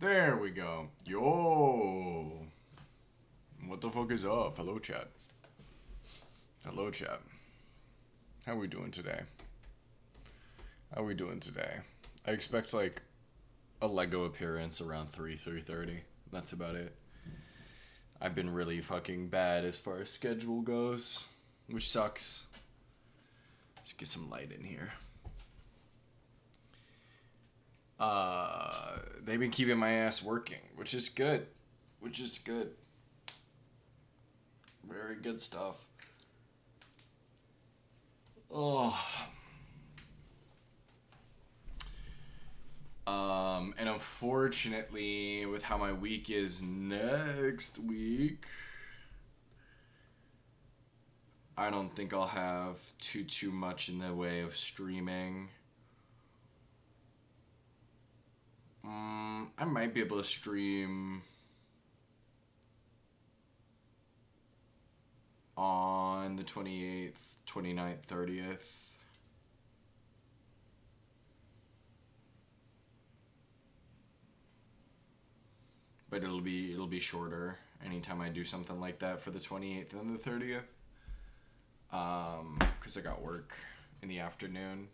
There we go. Yo. What the fuck is up? Hello, chat. Hello, chat. How we doing today? How we doing today? I expect like a Lego appearance around 3:30. That's about it. I've been really fucking bad as far as schedule goes, which sucks. Let's get some light in here. They've been keeping my ass working, which is good. Which is good. Very good stuff. Oh. And unfortunately, with how my week is next week, I don't think I'll have too much in the way of streaming. I might be able to stream on the 28th, 29th, 30th. But it'll be shorter anytime I do something like that for the 28th and the 30th. Cause I got work in the afternoon.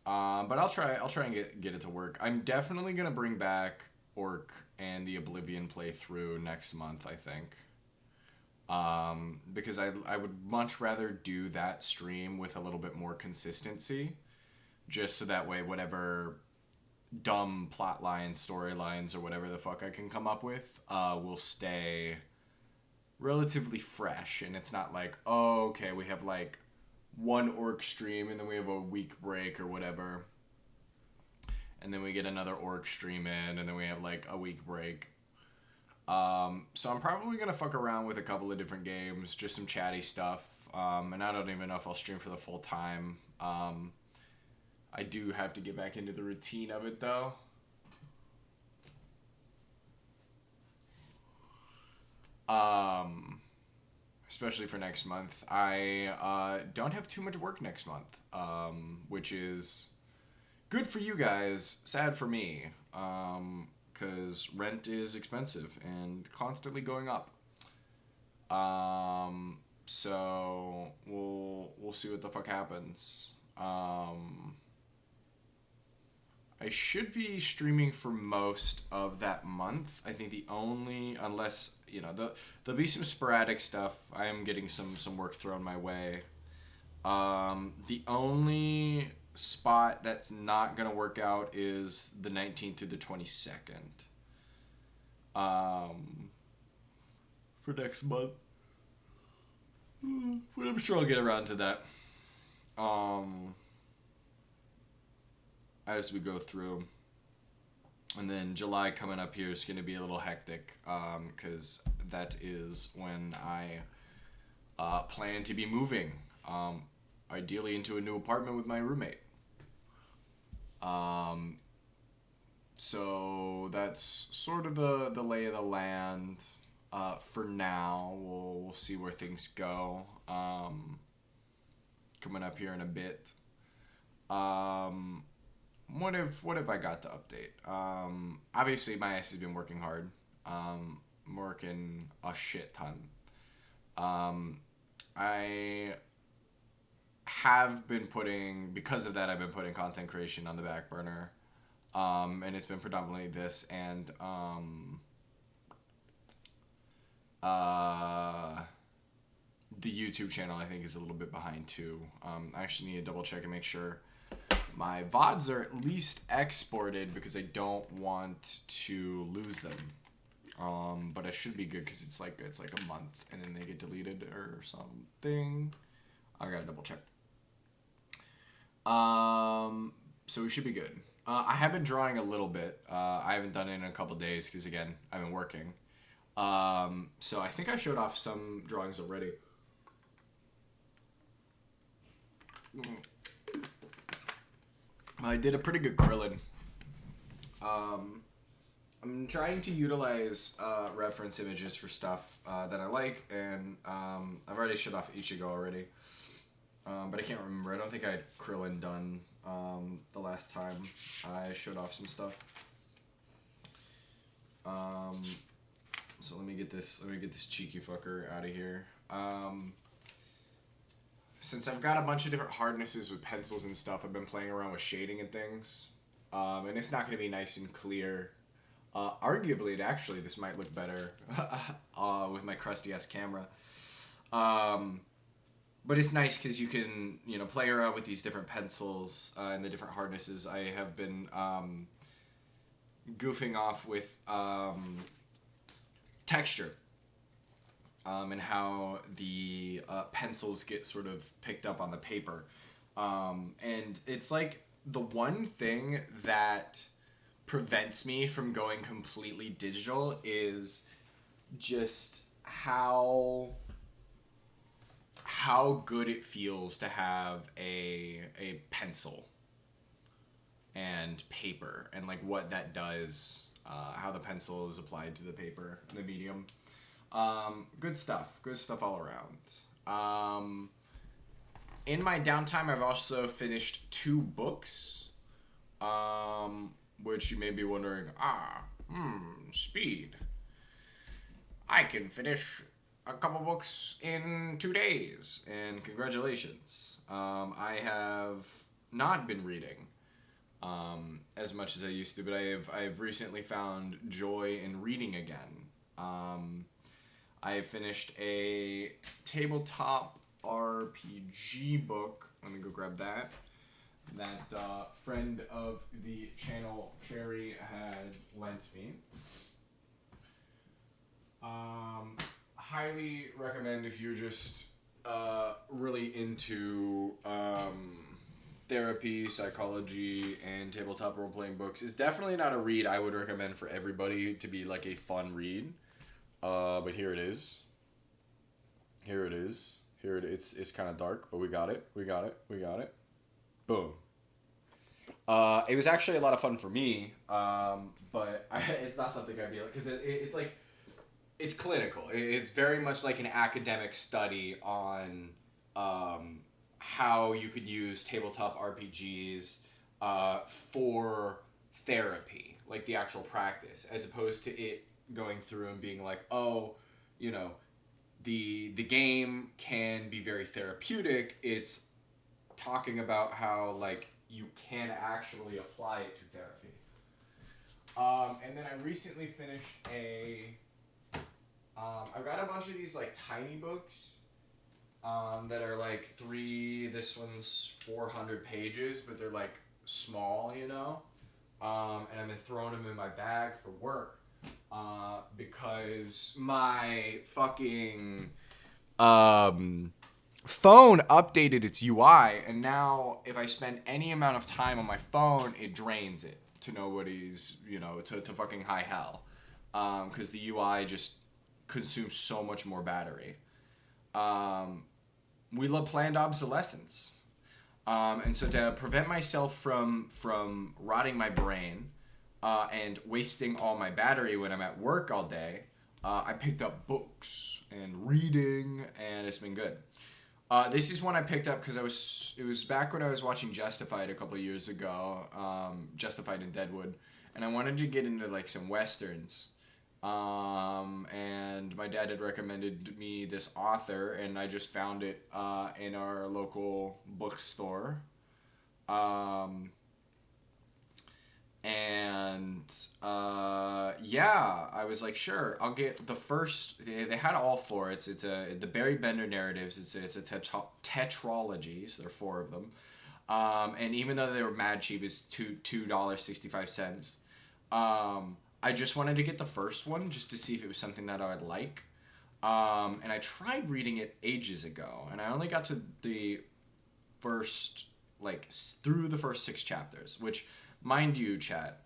But I'll try and get it to work. I'm definitely gonna bring back Orc and the Oblivion playthrough next month, I think. Because I would much rather do that stream with a little bit more consistency, just so that way whatever dumb plot lines, storylines, or whatever the fuck I can come up with will stay relatively fresh, and it's not like, oh, okay, we have like one Orc stream and then we have a week break or whatever, and then we get another Orc stream in and then we have like a week break. So I'm probably gonna fuck around with a couple of different games, just some chatty stuff, and I don't even know if I'll stream for the full time. I do have to get back into the routine of it though. Especially for next month. I don't have too much work next month, which is good for you guys, sad for me, because rent is expensive and constantly going up. So we'll see what the fuck happens. I should be streaming for most of that month. I think the only, unless, there'll be some sporadic stuff. I am getting some work thrown my way. The only spot that's not going to work out is the 19th through the 22nd. For next month. But I'm sure I'll get around to that. As we go through. And then July coming up here is going to be a little hectic, because that is when I plan to be moving, ideally into a new apartment with my roommate. So that's sort of the lay of the land for now. We'll see where things go coming up here in a bit. What have I got to update? Obviously, my ass has been working hard. Working a shit ton. I have been because of that, I've been putting content creation on the back burner. And it's been predominantly this and the YouTube channel, I think, is a little bit behind too. I actually need to double check and make sure my VODs are at least exported, because I don't want to lose them. But I should be good, because it's like a month and then they get deleted or something. I gotta double check. So we should be good. I have been drawing a little bit. I haven't done it in a couple days because, again, I've been working. So I think I showed off some drawings already. I did a pretty good Krillin. I'm trying to utilize reference images for stuff that I like, and I've already showed off Ichigo already. But I can't remember. I don't think I had Krillin done the last time I showed off some stuff. So let me get this cheeky fucker out of here. Since I've got a bunch of different hardnesses with pencils and stuff, I've been playing around with shading and things. And it's not going to be nice and clear. Arguably, this might look better with my crusty ass camera. But it's nice because you can, play around with these different pencils and the different hardnesses. I have been goofing off with texture and how the pencils get sort of picked up on the paper. And it's like the one thing that prevents me from going completely digital is just how good it feels to have a pencil and paper, and like what that does, how the pencil is applied to the paper, the medium. Good stuff all around. In my downtime, I've also finished 2 books, which you may be wondering, speed. I can finish a couple books in 2 days, and congratulations. I have not been reading as much as I used to, but I've recently found joy in reading again. I finished a tabletop RPG book. Let me go grab that. That friend of the channel, Cherry, had lent me. Highly recommend if you're just really into therapy, psychology, and tabletop role-playing books. It's definitely not a read I would recommend for everybody to be like a fun read. But here it is. It's kind of dark, but we got it. Boom. It was actually a lot of fun for me, but it's not something I'd be like, because it's like, it's clinical. It's very much like an academic study on how you could use tabletop RPGs for therapy, like the actual practice, as opposed to it going through and being like, the game can be very therapeutic. It's talking about how like you can actually apply it to therapy. And then I recently finished I've got a bunch of these like tiny books that are like this one's 400 pages, but they're like small, and I've been throwing them in my bag for work because my fucking phone updated its UI, and now if I spend any amount of time on my phone, it drains it to nobody's, to fucking high hell, because the UI just consumes so much more battery. We love planned obsolescence. And so to prevent myself from rotting my brain and wasting all my battery when I'm at work all day, I picked up books and reading, and it's been good. This is one I picked up because it was back when I was watching Justified a couple years ago, Justified in Deadwood, and I wanted to get into like some westerns. And my dad had recommended me this author, and I just found it in our local bookstore. I was like, sure, I'll get the first. They had all 4. It's the Barry Bender narratives. It's a tetralogy, so there are 4 of them. And even though they were mad cheap, it's $2.65. I just wanted to get the first one just to see if it was something that I would like. And I tried reading it ages ago, and I only got to the first, through the first 6 chapters, which, mind you, chat,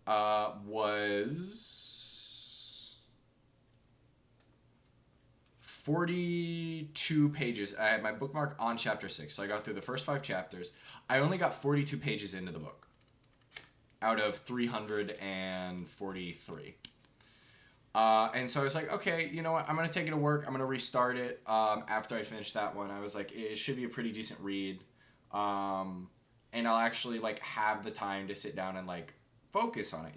was 42 pages. I had my bookmark on chapter 6, so I got through the first 5 chapters. I only got 42 pages into the book out of 343. And so I was like, okay, you know what? I'm going to take it to work. I'm going to restart it after I finish that one. I was like, it should be a pretty decent read. And I'll actually have the time to sit down and focus on it,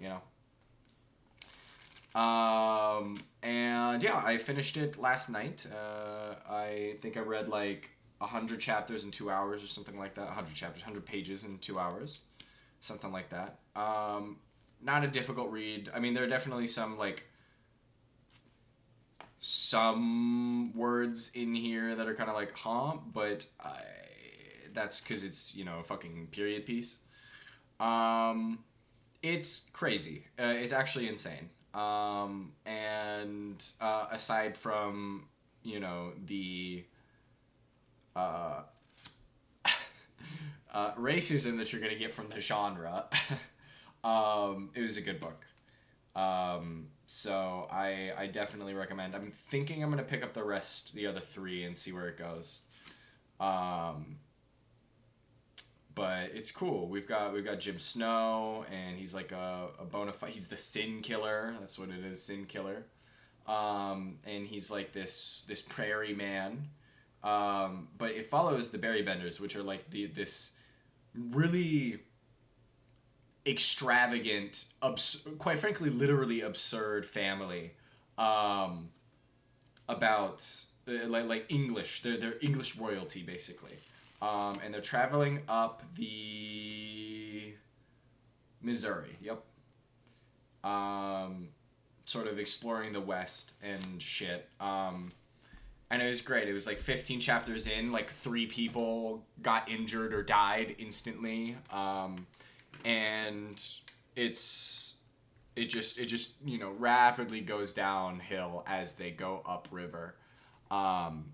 And yeah, I finished it last night. I think I read like 100 chapters in 2 hours or something like that. 100 chapters, 100 pages in 2 hours, something like that. Not a difficult read. I mean, there are definitely some words in here that are kind of like, huh? But that's because it's, a fucking period piece. It's crazy. It's actually insane. And aside from, the uh, racism that you're going to get from the genre, it was a good book. So I definitely recommend. I'm thinking I'm going to pick up the other three, and see where it goes. But it's cool. We've got Jim Snow, and he's like a bona fide. He's the Sin Killer. That's what it is, Sin Killer. And he's like this prairie man. But it follows the Berry Benders, which are like this really extravagant, quite frankly, literally absurd family. About like English. They're English royalty basically. And they're traveling up the Missouri. Yep. Sort of exploring the West and shit. And it was great. It was like 15 chapters in, like 3 people got injured or died instantly. And it just rapidly goes downhill as they go upriver. And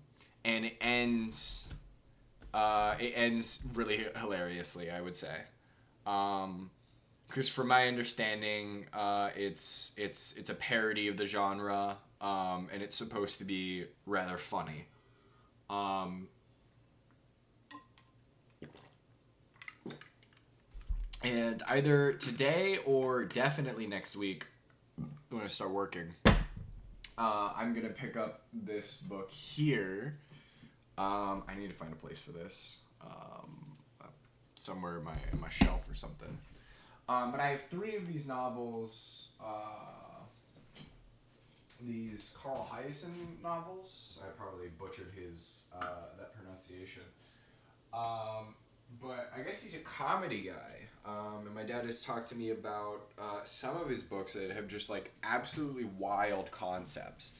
it ends really hilariously, I would say. Because from my understanding, it's a parody of the genre, and it's supposed to be rather funny. And either today or definitely next week, when I start working, I'm gonna pick up this book here. I need to find a place for this, somewhere in my shelf or something. But I have 3 of these novels. These Carl Hyacin novels. I probably butchered his that pronunciation. But I guess he's a comedy guy. And my dad has talked to me about some of his books that have just like absolutely wild concepts.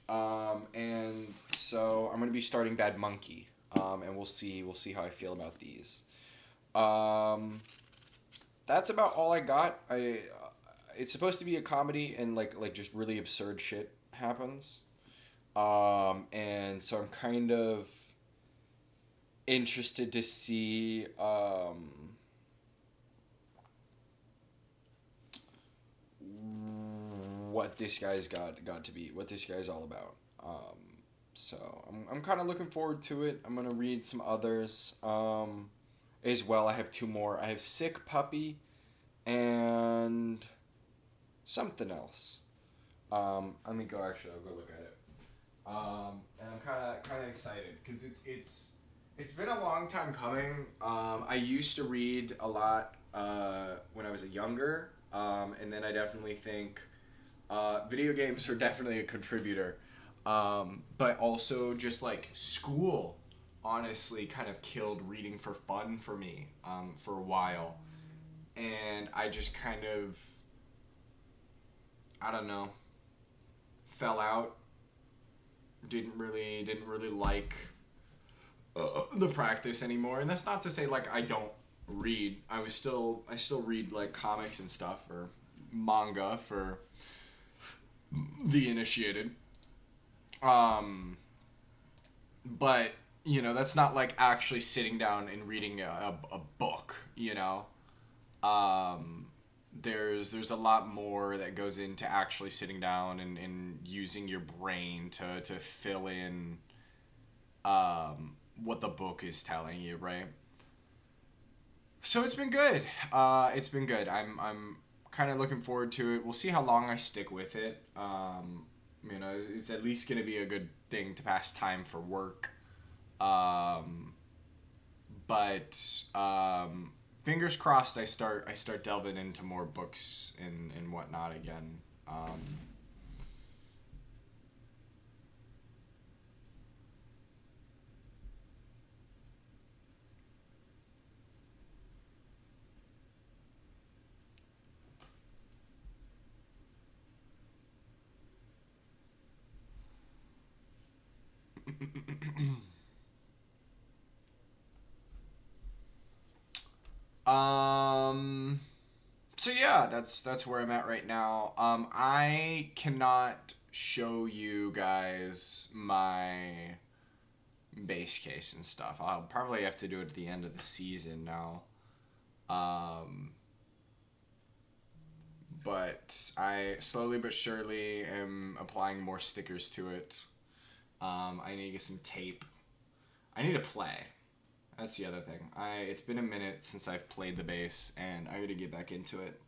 And so I'm gonna be starting Bad Monkey. And we'll see how I feel about these. That's about all I got. It's supposed to be a comedy, and like just really absurd shit happens. And so I'm kind of interested to see what this guy's got to be, what this guy's all about. So I'm kind of looking forward to it. I'm gonna read some others. As well, I have 2 more. I have Sick Puppy and something else. Let me go. Actually, I'll go look at it. And I'm kind of excited because it's been a long time coming. I used to read a lot when I was younger, and then I definitely think video games are definitely a contributor, but also just like school. Honestly, kind of killed reading for fun for me for a while, and I just kind of, I don't know, fell out. Didn't really like the practice anymore, and that's not to say like I don't read. I still read like comics and stuff or manga for the initiated. But that's not like actually sitting down and reading a book. There's a lot more that goes into actually sitting down and using your brain to fill in what the book is telling you, right? So it's been good. I'm kind of looking forward to it. We'll see how long I stick with it. It's at least gonna be a good thing to pass time for work. But fingers crossed I start delving into more books and whatnot again. So yeah, that's where I'm at right now. I cannot show you guys my base case and stuff. I'll probably have to do it at the end of the season now. But I slowly but surely am applying more stickers to it. I need to get some tape. I need to play. That's the other thing. It's been a minute since I've played the bass, and I gotta get back into it.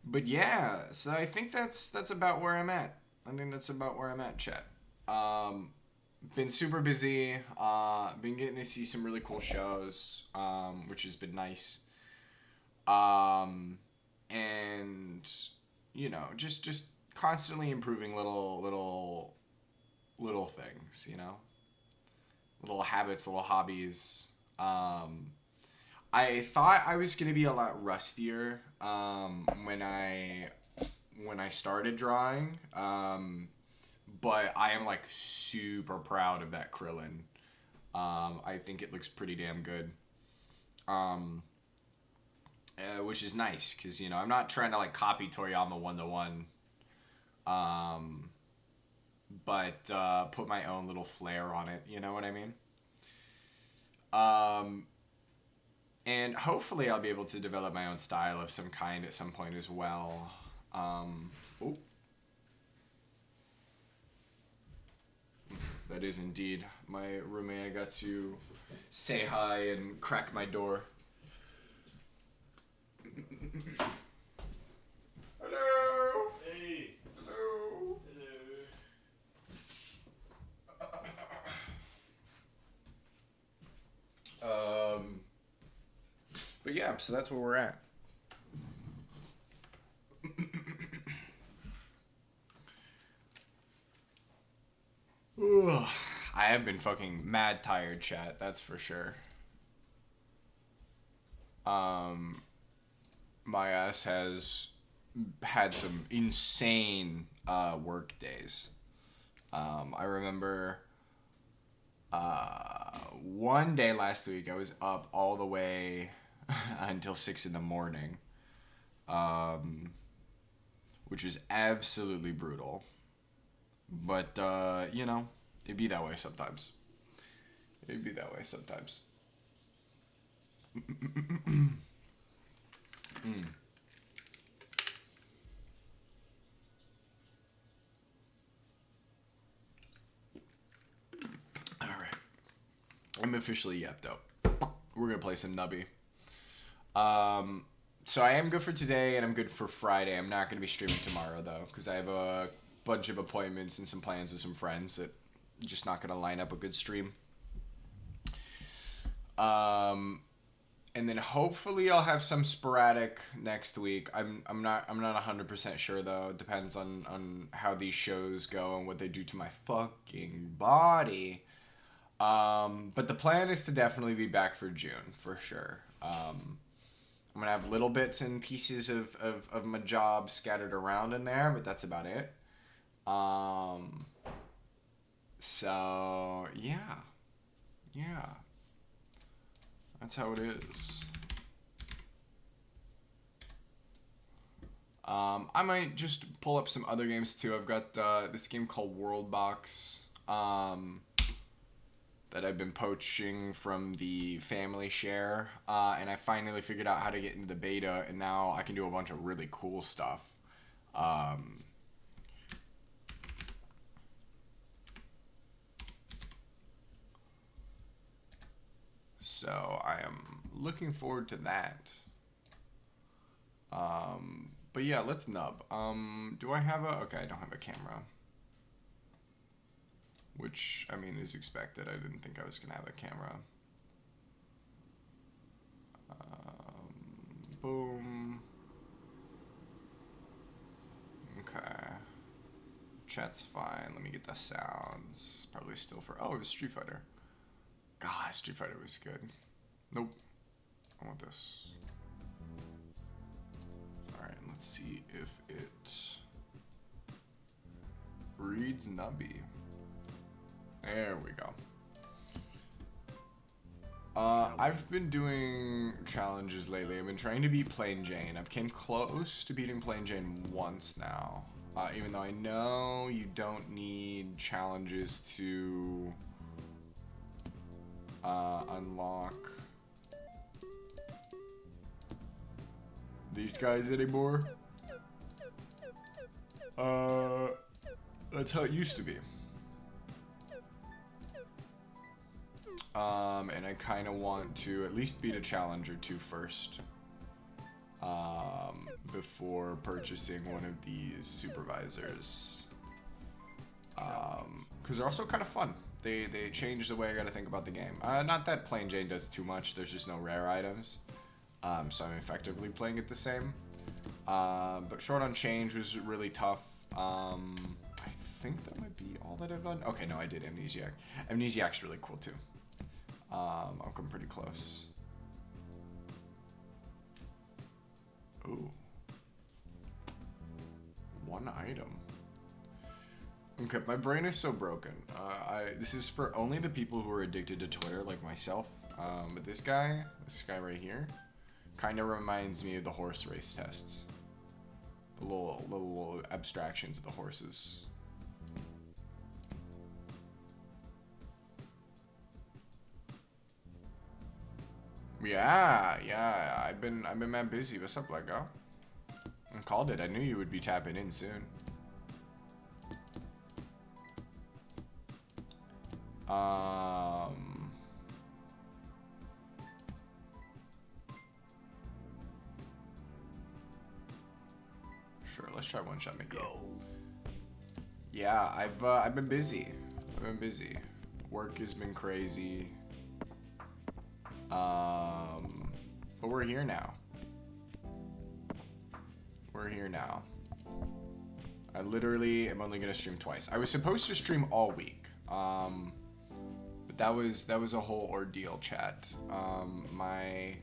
But yeah, so I think that's about where I'm at. I think that's about where I'm at, chat. Been super busy. Been getting to see some really cool shows, which has been nice. And you know, just constantly improving little things, you know, little habits, little hobbies. I thought I was gonna be a lot rustier when I started drawing, but I am like super proud of that Krillin. I think it looks pretty damn good. Which is nice because, you know, I'm not trying to like copy Toriyama 1-to-1, but put my own little flair on it. You know what I mean? And hopefully I'll be able to develop my own style of some kind at some point as well. Oh. That is indeed my roommate. I got to say hi and crack my door. Hello. Hey. Hello. Hello. But yeah, so that's where we're at. I have been fucking mad tired, chat. That's for sure. My ass has had some insane work days. I remember one day last week I was up all the way until 6 in the morning, which was absolutely brutal. But you know, it'd be that way sometimes. It'd be that way sometimes. All right, I'm officially yapped up. We're gonna play some Nubby. So I am good for today, and I'm good for Friday. I'm not gonna be streaming tomorrow though, because I have a bunch of appointments and some plans with some friends that just not gonna line up a good stream. And then hopefully I'll have some sporadic next week. I'm not 100% sure though. It depends on how these shows go and what they do to my fucking body. But the plan is to definitely be back for June for sure. I'm gonna have little bits and pieces of my job scattered around in there, but that's about it. So yeah. That's how it is. I might just pull up some other games too. I've got this game called World Box that I've been poaching from the family share, and I finally figured out how to get into the beta, and now I can do a bunch of really cool stuff. So I am looking forward to that. But yeah, let's nub. Do I have a... Okay, I don't have a camera. Which, I mean, is expected. I didn't think I was going to have a camera. Boom. Okay. Chat's fine. Let me get the sounds. Probably still for... Oh, it was Street Fighter. God, Street Fighter was good. Nope. I want this. Alright, let's see if it reads Nubby. There we go. I've been doing challenges lately. I've been trying to beat Plain Jane. I've came close to beating Plain Jane once now. Even though I know you don't need challenges to unlock these guys anymore. That's how it used to be. And I kind of want to at least beat a challenge or two first, before purchasing one of these supervisors. Because they're also kind of fun. They change the way I gotta think about the game. Not that Plain Jane does too much, there's just no rare items. So I'm effectively playing it the same. But Short on Change was really tough. I think that might be all that I've done. Okay, no, I did Amnesiac. Amnesiac's really cool too. I'll come pretty close. Ooh. One item. Okay, my brain is so broken. This is for only the people who are addicted to Twitter, like myself. But this guy right here, kind of reminds me of the horse race tests. The little abstractions of the horses. Yeah. I've been mad busy. What's up, Lego? I called it. I knew you would be tapping in soon. Sure. Let's try one shot McGee. Yeah, I've been busy. Work has been crazy. But we're here now. I literally am only gonna stream twice. I was supposed to stream all week. But that was a whole ordeal, chat. My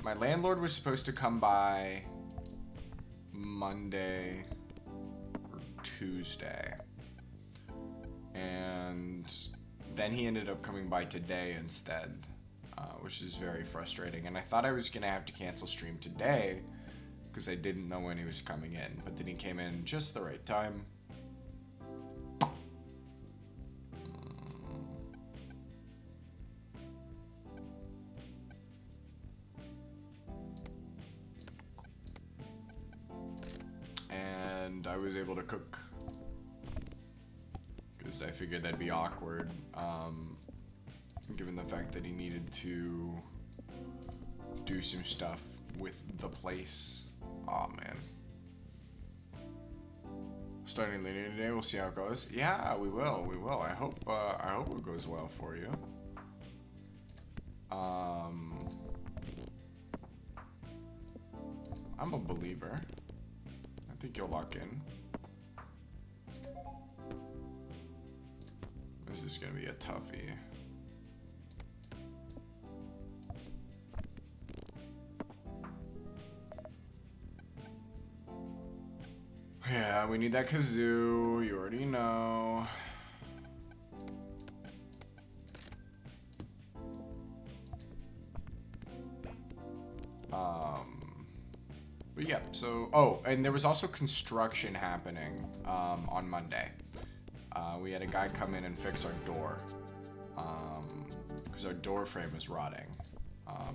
landlord was supposed to come by Monday or Tuesday. And then he ended up coming by today instead, which is very frustrating. And I thought I was going to have to cancel stream today because I didn't know when he was coming in. But then he came in just the right time. And I was able to cook. Because I figured that'd be awkward, given the fact that he needed to do some stuff with the place. Aw, man. Starting later today, we'll see how it goes. Yeah, we will. I hope it goes well for you. I'm a believer. I think you'll lock in. This is gonna be a toughie. Yeah, we need that kazoo. You already know. But yeah, so... Oh, and there was also construction happening on Monday. We had a guy come in and fix our door. Because our door frame was rotting.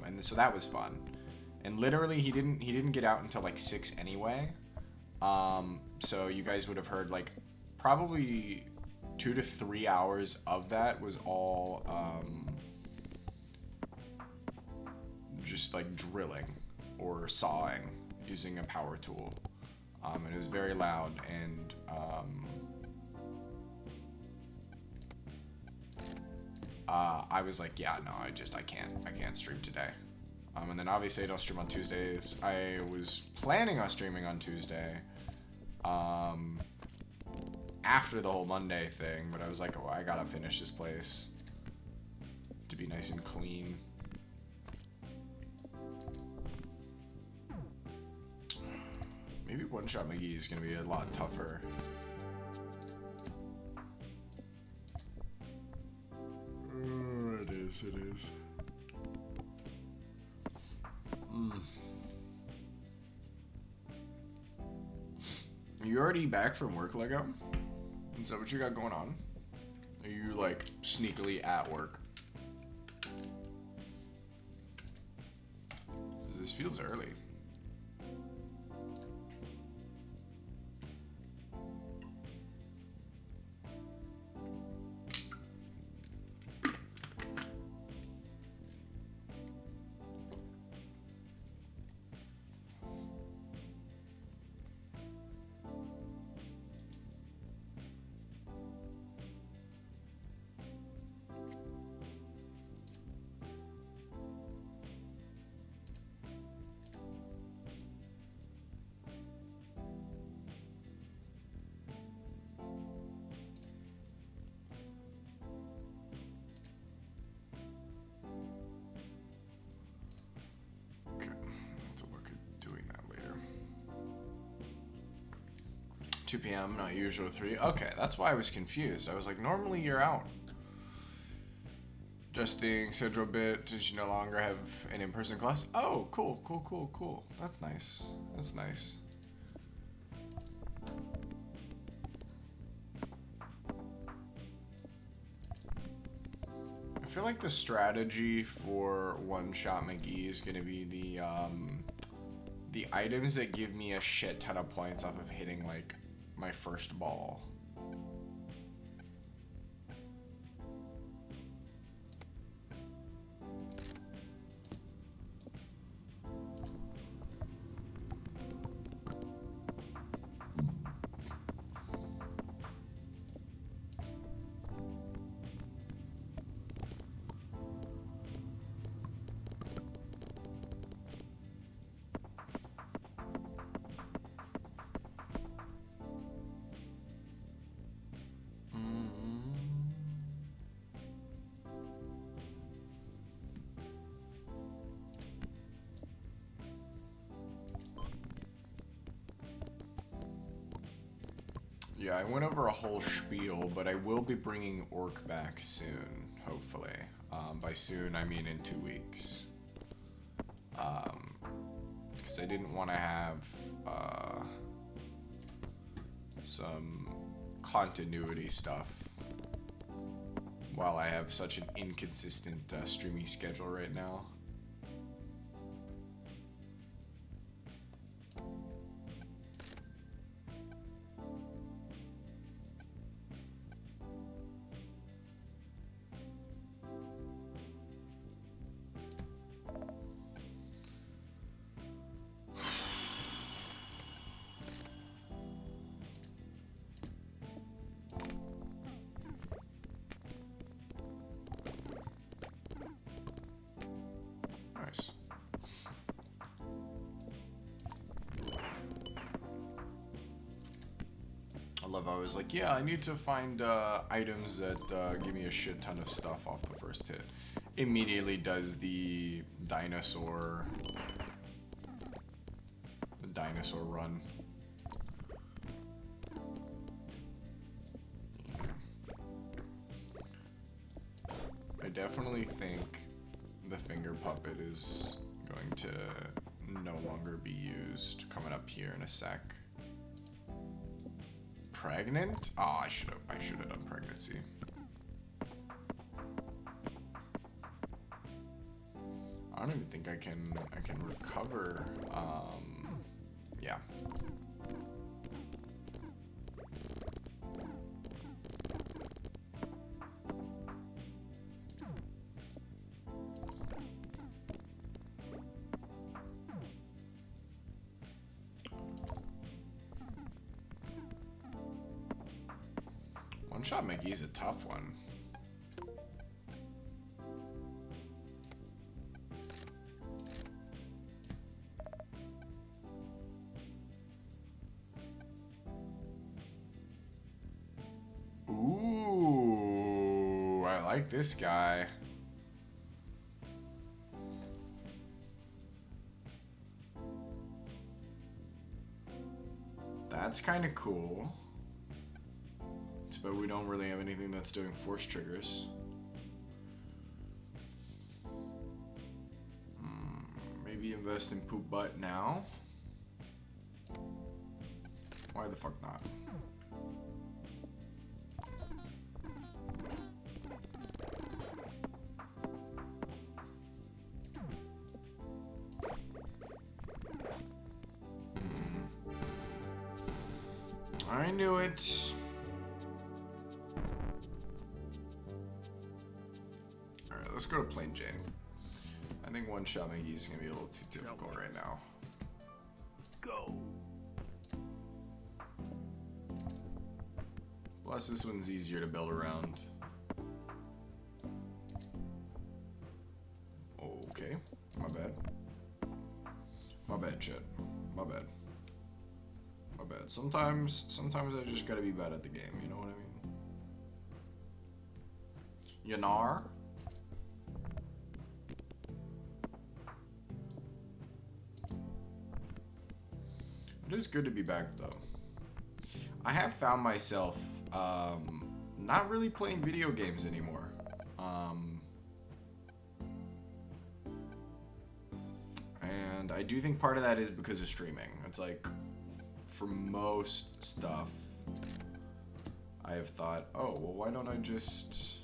And so that was fun. And literally, he didn't get out until like 6 anyway. So you guys would have heard like probably 2 to 3 hours of that was all just like drilling or sawing using a power tool. And it was very loud, and I was like, yeah, no, I can't stream today. And then obviously I don't stream on Tuesdays. I was planning on streaming on Tuesday, after the whole Monday thing, but I was like, oh, I gotta finish this place to be nice and clean. Maybe One Shot McGee is gonna be a lot tougher. It is, it is. Are you already back from work, Lego? Is that what you got going on? Are you, like, sneakily at work? This feels early. Okay, I'll have to look at doing that later. 2 p.m., not usual 3. Okay, that's why I was confused. I was like, normally you're out. Adjusting schedule a bit since you no longer have an in-person class. Oh, cool, cool, cool, cool. That's nice. That's nice. I feel like the strategy for One-Shot McGee is gonna be the items that give me a shit ton of points off of hitting like my first ball. Yeah, I went over a whole spiel, but I will be bringing Orc back soon, hopefully. By soon, I mean in 2 weeks. Because I didn't want to have some continuity stuff while I have such an inconsistent streaming schedule right now. Nice. I love how I was like, yeah, I need to find items that give me a shit ton of stuff off the first hit. Immediately does the dinosaur run. I definitely think the finger puppet is going to no longer be used coming up here in a sec. Pregnant? Oh, I should have done pregnancy. I don't even think I can recover. Yeah. One-Shot McGee's a tough one. Ooh, I like this guy. That's kind of cool. But we don't really have anything that's doing force triggers. invest in poop butt now. Why the fuck not? I knew it. Alright, let's go to Plain Jane. I think one shot Maggie is gonna be a little too difficult right now. Go. Plus, this one's easier to build around. Okay, my bad. My bad, chat. My bad. My bad. Sometimes I just gotta be bad at the game. You know what I mean? Yanar. It is good to be back, though. I have found myself not really playing video games anymore. And I do think part of that is because of streaming. It's like, for most stuff, I have thought, oh, well, why don't I just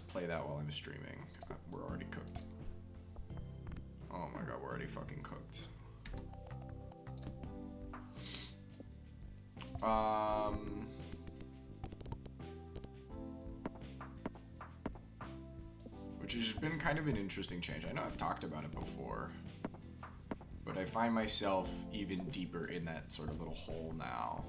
play that while I'm streaming? We're already cooked. Oh my god, we're already fucking cooked. Which has been kind of an interesting change. I know I've talked about it before, but I find myself even deeper in that sort of little hole now.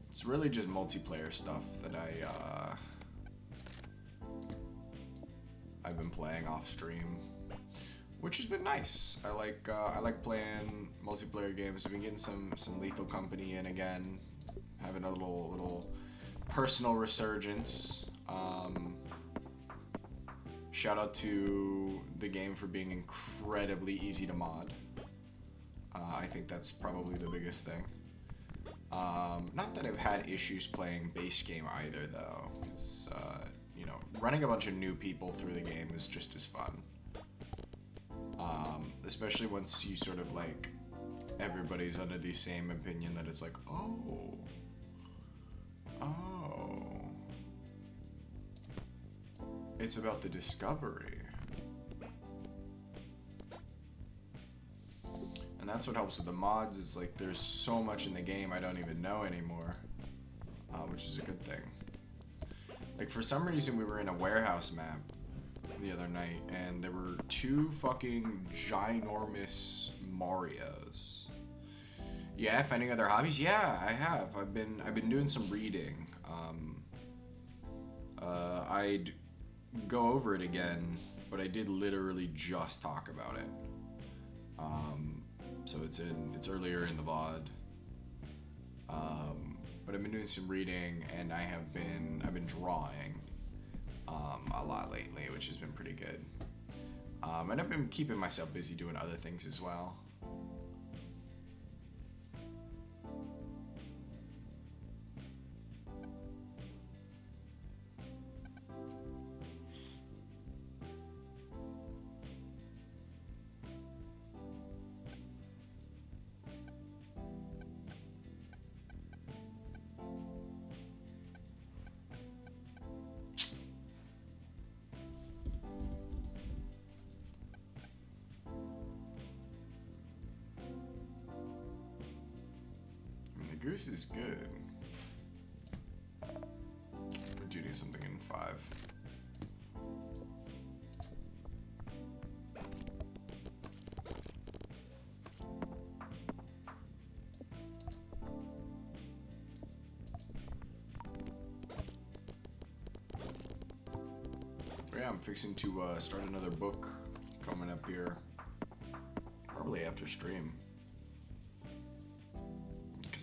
It's really just multiplayer stuff that I've been playing off stream, which has been nice. I like playing multiplayer games. I've been getting some Lethal Company in again, having a little personal resurgence. Shout out to the game for being incredibly easy to mod. I think that's probably the biggest thing. Not that I've had issues playing base game either, though, because, you know, running a bunch of new people through the game is just as fun. Especially once you sort of, like, everybody's under the same opinion that it's like, oh, it's about the discovery. And that's what helps with the mods, is like there's so much in the game I don't even know anymore, which is a good thing. Like, for some reason we were in a warehouse map the other night and there were 2 fucking ginormous Marios. Yeah, finding other hobbies? Yeah, I have. I've been doing some reading. I'd go over it again, but I did literally just talk about it. So it's earlier in the VOD. But I've been doing some reading and I've been drawing a lot lately, which has been pretty good. And I've been keeping myself busy doing other things as well. Goose is good. We do need something in 5. But yeah, I'm fixing to start another book coming up here, probably after stream.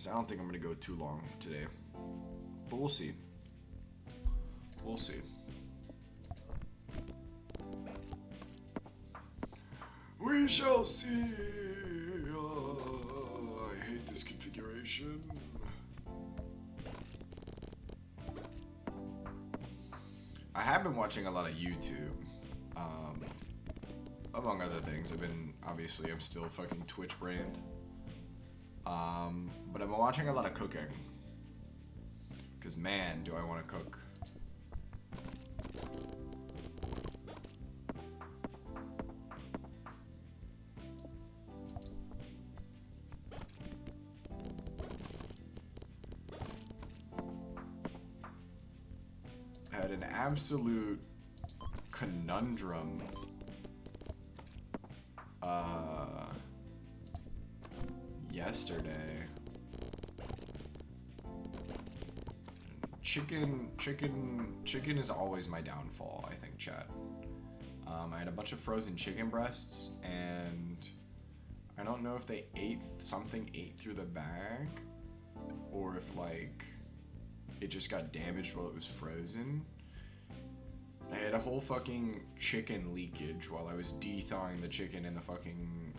I don't think I'm gonna go too long today, but we'll see. We'll see. We shall see. this configuration. I have been watching a lot of YouTube. Among other things, obviously I'm still fucking Twitch brained. But I've been watching a lot of cooking. Cause man, do I want to cook. I had an absolute conundrum yesterday. Chicken is always my downfall, I think, chat. I had a bunch of frozen chicken breasts, and I don't know if they ate through the bag, or if, like, it just got damaged while it was frozen. I had a whole fucking chicken leakage while I was de-thawing the chicken in the fucking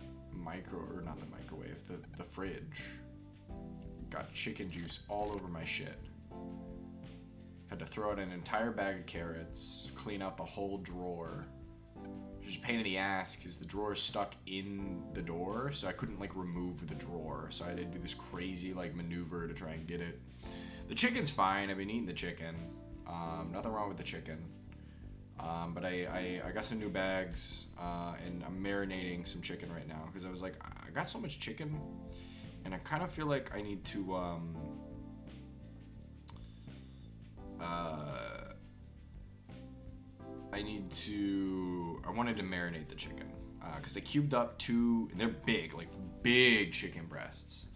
not the microwave, the fridge. Got chicken juice all over my shit. Had to throw out an entire bag of carrots, clean out the whole drawer. Which is a pain in the ass because the drawer is stuck in the door, so I couldn't like remove the drawer. So I had to do this crazy like maneuver to try and get it. The chicken's fine. I've been eating the chicken. Nothing wrong with the chicken. But I got some new bags, and I'm marinating some chicken right now because I was like, I got so much chicken, and I kind of feel like I need to I wanted to marinate the chicken because I cubed up two, and they're big, like big chicken breasts,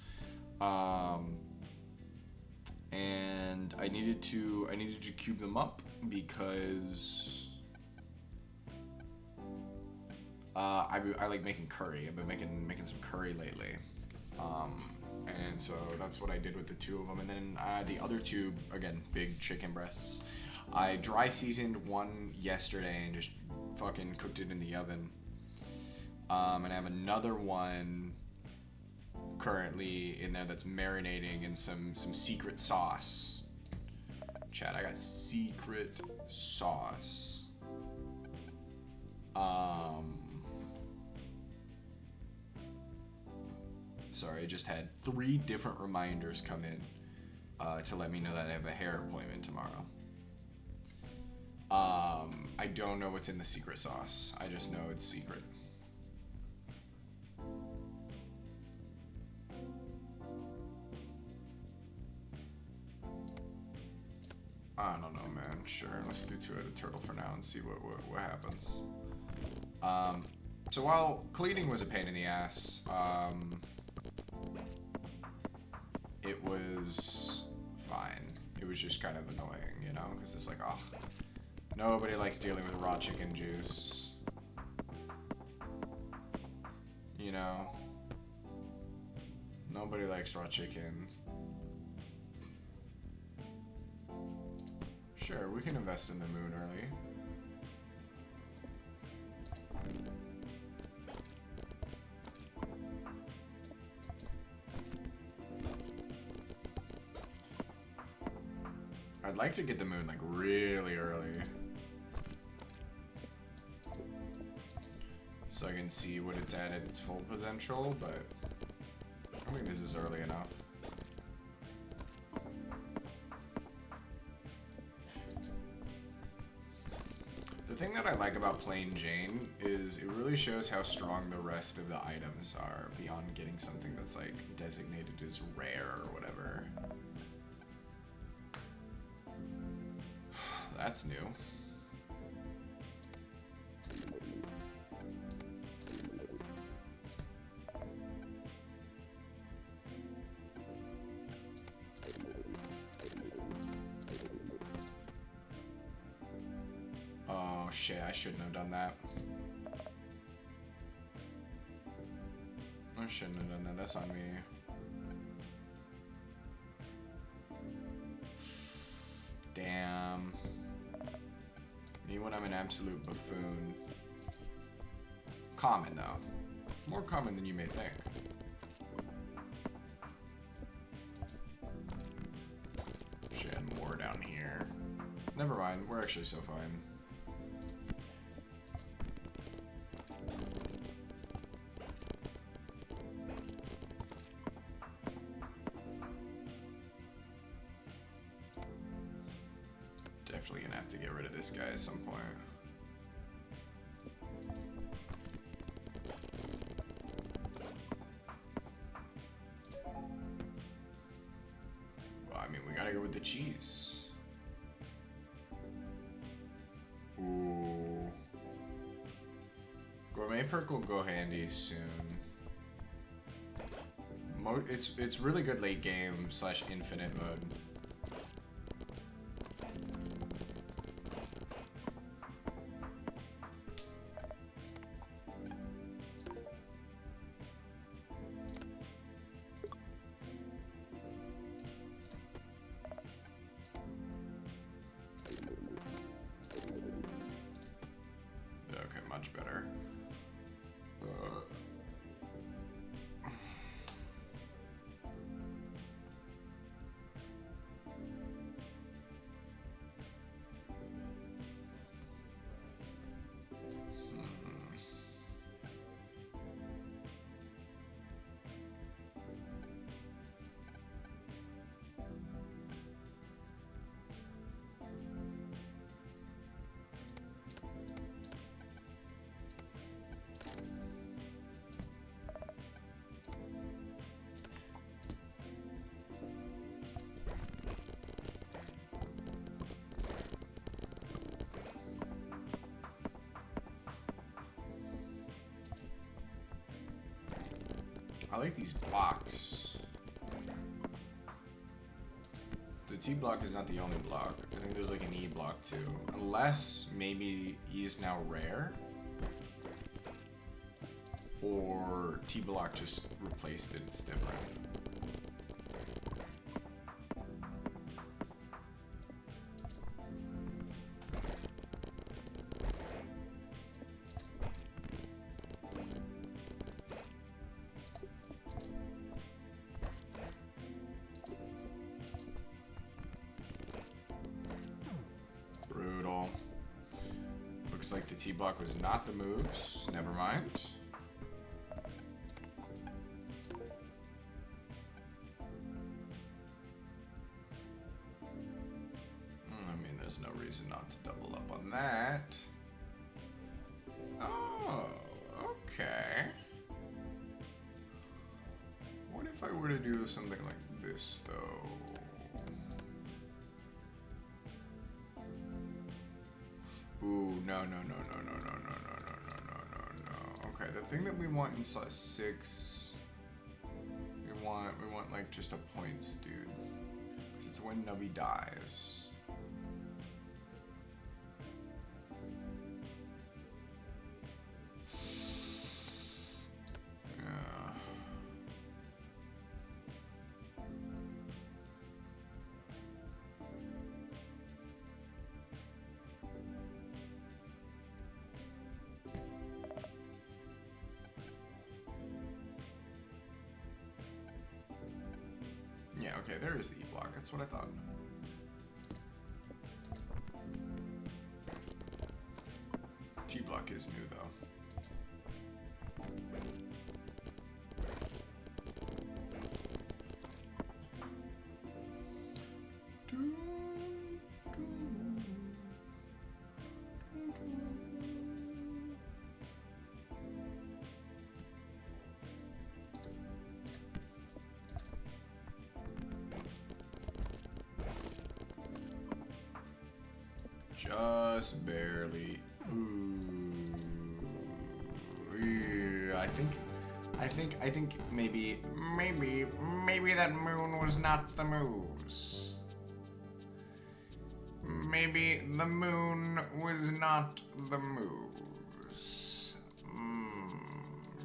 and I needed to cube them up because I like making curry. I've been making some curry lately, and so that's what I did with the two of them. And then the other two, again, big chicken breasts. I dry seasoned one yesterday and just fucking cooked it in the oven. And I have another one currently in there that's marinating in some secret sauce. Chat, I got secret sauce. Sorry, I just had 3 different reminders come in to let me know that I have a hair appointment tomorrow. I don't know what's in the secret sauce. I just know it's secret. I don't know, man. Sure, let's do 2-headed turtle for now and see what happens. So while cleaning was a pain in the ass, it was fine. It was just kind of annoying, you know, because it's like, oh, nobody likes dealing with raw chicken juice. You know, nobody likes raw chicken. Sure, we can invest in the moon early. I'd like to get the moon like really early, so I can see what it's at its full potential, but I think this is early enough. The thing that I like about Plain Jane is it really shows how strong the rest of the items are beyond getting something that's like designated as rare or whatever. That's new. Oh shit, I shouldn't have done that. I shouldn't have done that, that's on me. Damn. Me when I'm an absolute buffoon. Common though. More common than you may think. here. Never mind, we're actually so fine. Definitely gonna have to get rid of this guy at some point. Well, I mean, we gotta go with the cheese. Ooh. Gourmet perk will go handy soon. It's really good late game / infinite mode. Okay, much better. I like these blocks. The T block is not the only block. I think there's like an E block too. Unless maybe E is now rare. Or T block just replaced it, it's different. Brutal. Looks like the T block was not the moves. Never mind. I mean, there's no reason not to double up on that. Oh, okay. What if I were to do something like this, though? Ooh, no. Okay, the thing that we want in size 6, we want like just a points, dude. Because it's when Nubby dies. Yeah, okay, there is the E block. That's what I thought. T block is new, though. Just barely. Ooh. Yeah, I think maybe that moon was not the moose. Maybe the moon was not the moose.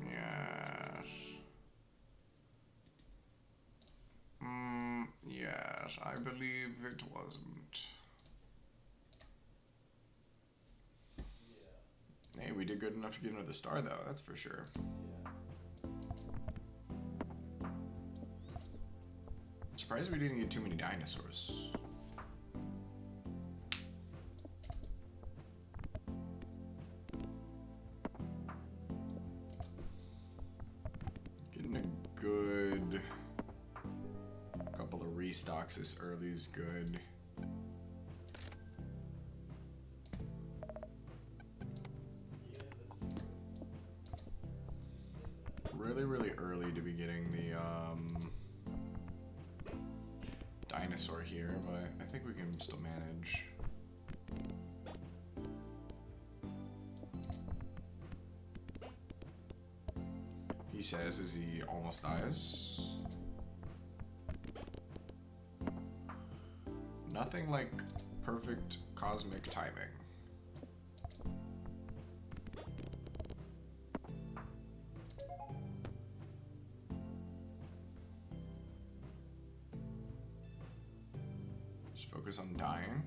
Yes. Yes, I believe it wasn't. Hey, we did good enough to get another star, though. That's for sure. I'm surprised we didn't get too many dinosaurs. Roxas early's good. Really early to be getting the dinosaur here, but I think we can still manage. He says as he almost dies. Nothing like perfect cosmic timing. Just focus on dying.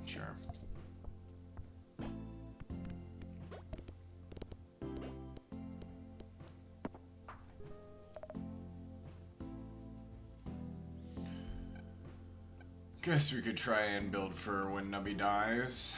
Sure. Guess we could try and build for when Nubby dies.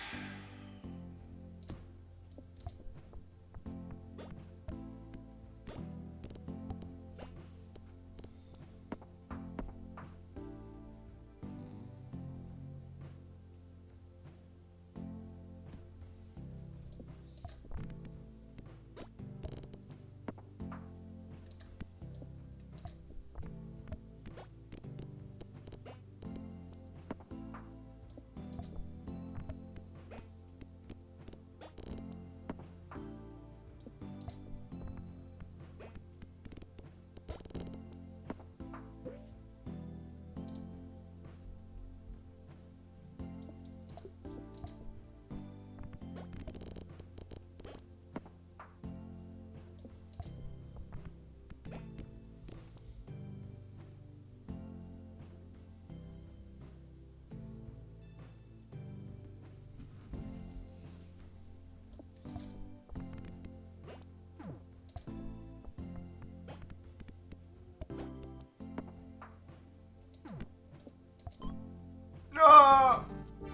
No!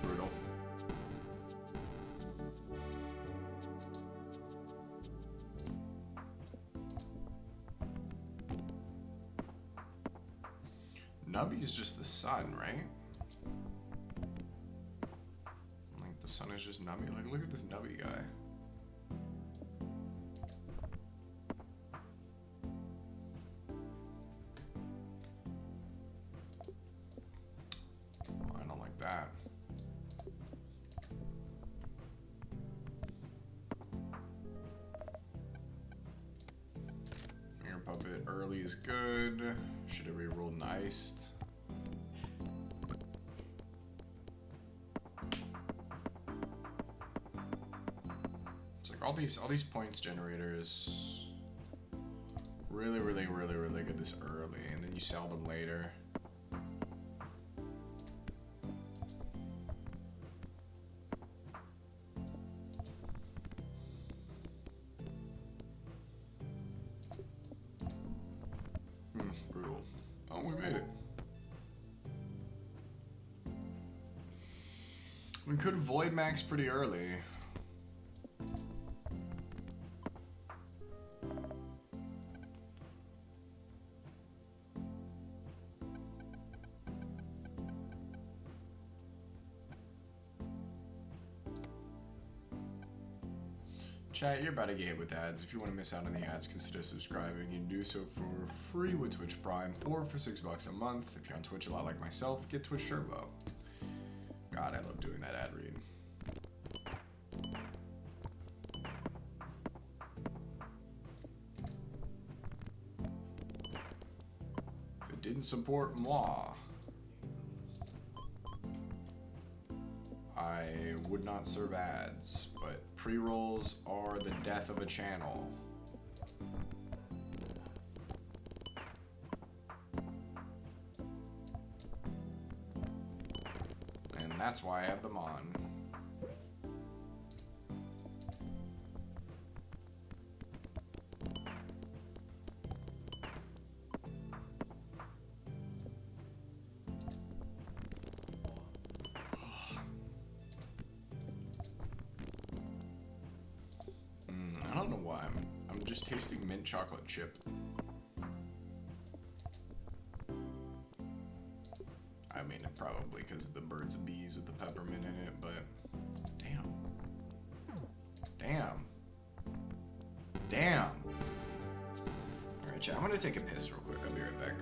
Brutal. Nubby's just the sun, right? Like, the sun is just Nubby. Like, look at this Nubby guy. Oh, I don't like that. Finger puppet early is good. Should have re-rolled an iced. It's like all these points generators really get this early, and then you sell them later. Brutal. Oh, we made it. We could void max pretty early. Chat, you're about to get hit with ads. If you want to miss out on the ads, consider subscribing. You can do so for free with Twitch Prime or for $6 a month. If you're on Twitch a lot like myself, get Twitch Turbo. God, I love doing that ad read. If it didn't support moi, I would not serve ads, but pre-rolls are the death of a channel. And that's why I have them on. I don't know why. I'm just tasting mint chocolate chip. I mean, probably because of the birds and bees with the peppermint in it, but damn. Damn. Damn. Alright, chat, I'm gonna take a piss real quick. I'll be right back.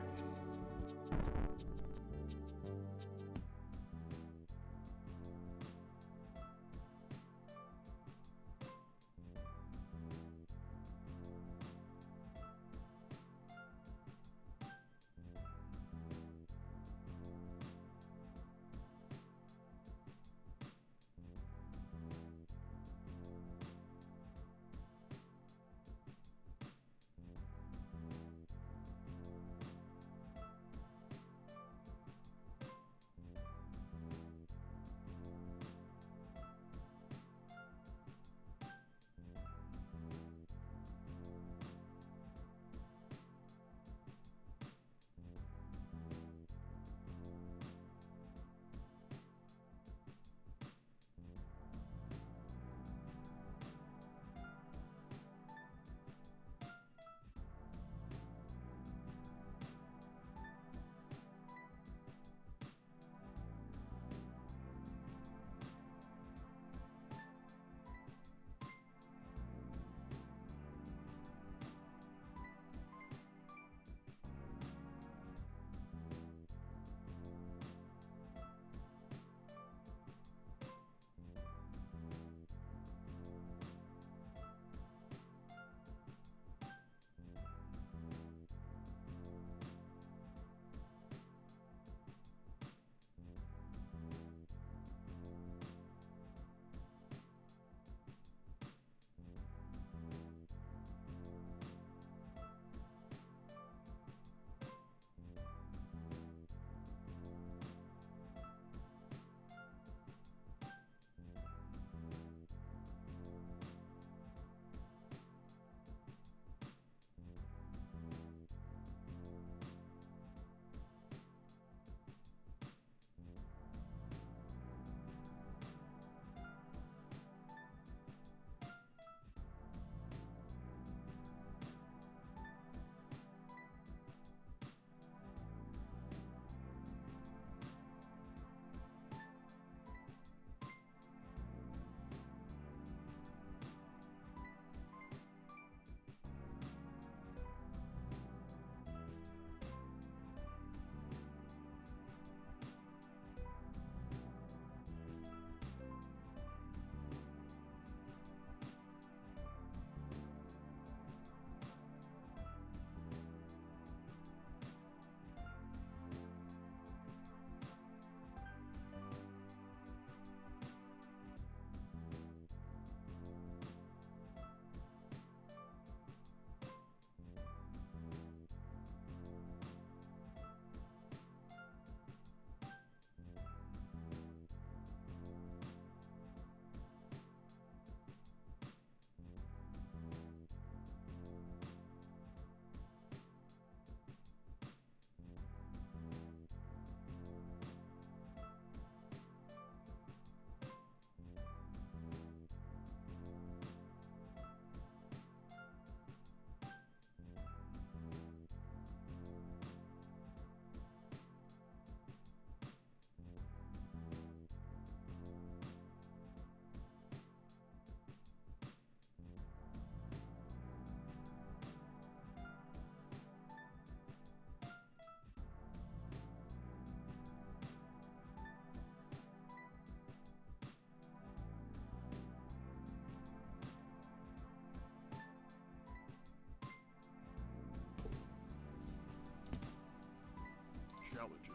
Challenges.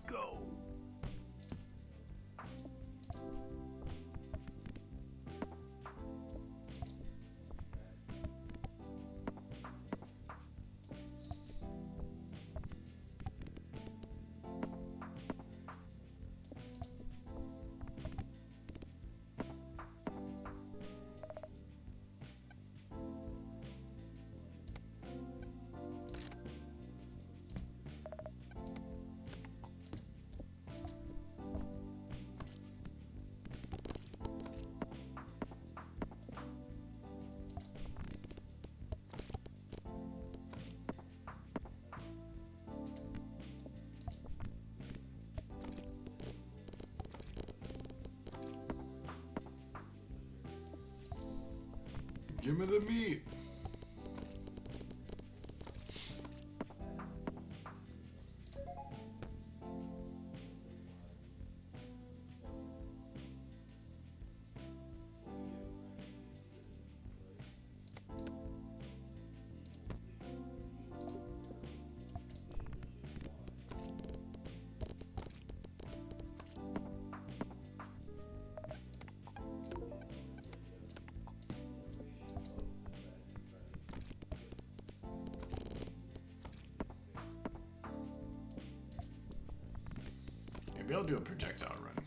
Go. Give me the meat. Maybe I'll do a projectile run.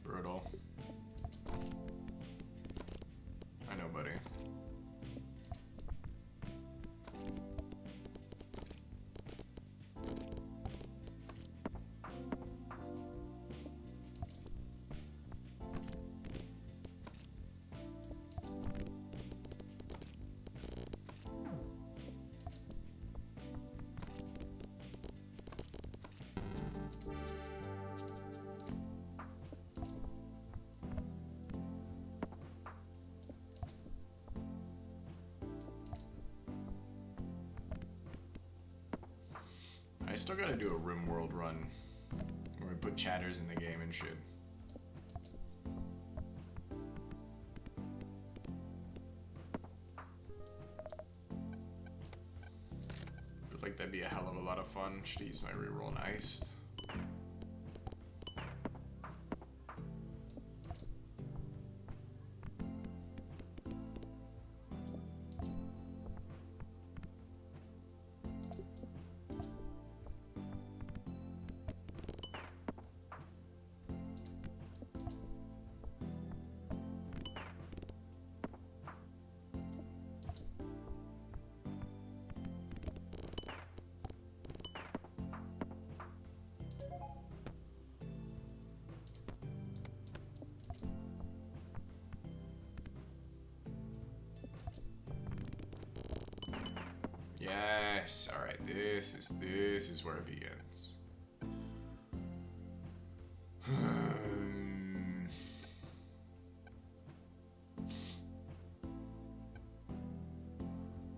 Brutal. I know, buddy. I still gotta do a Rim World run where we put chatters in the game and shit. Feel like that'd be a hell of a lot of fun. Should use my reroll nice. Yes. All right. This is where it begins.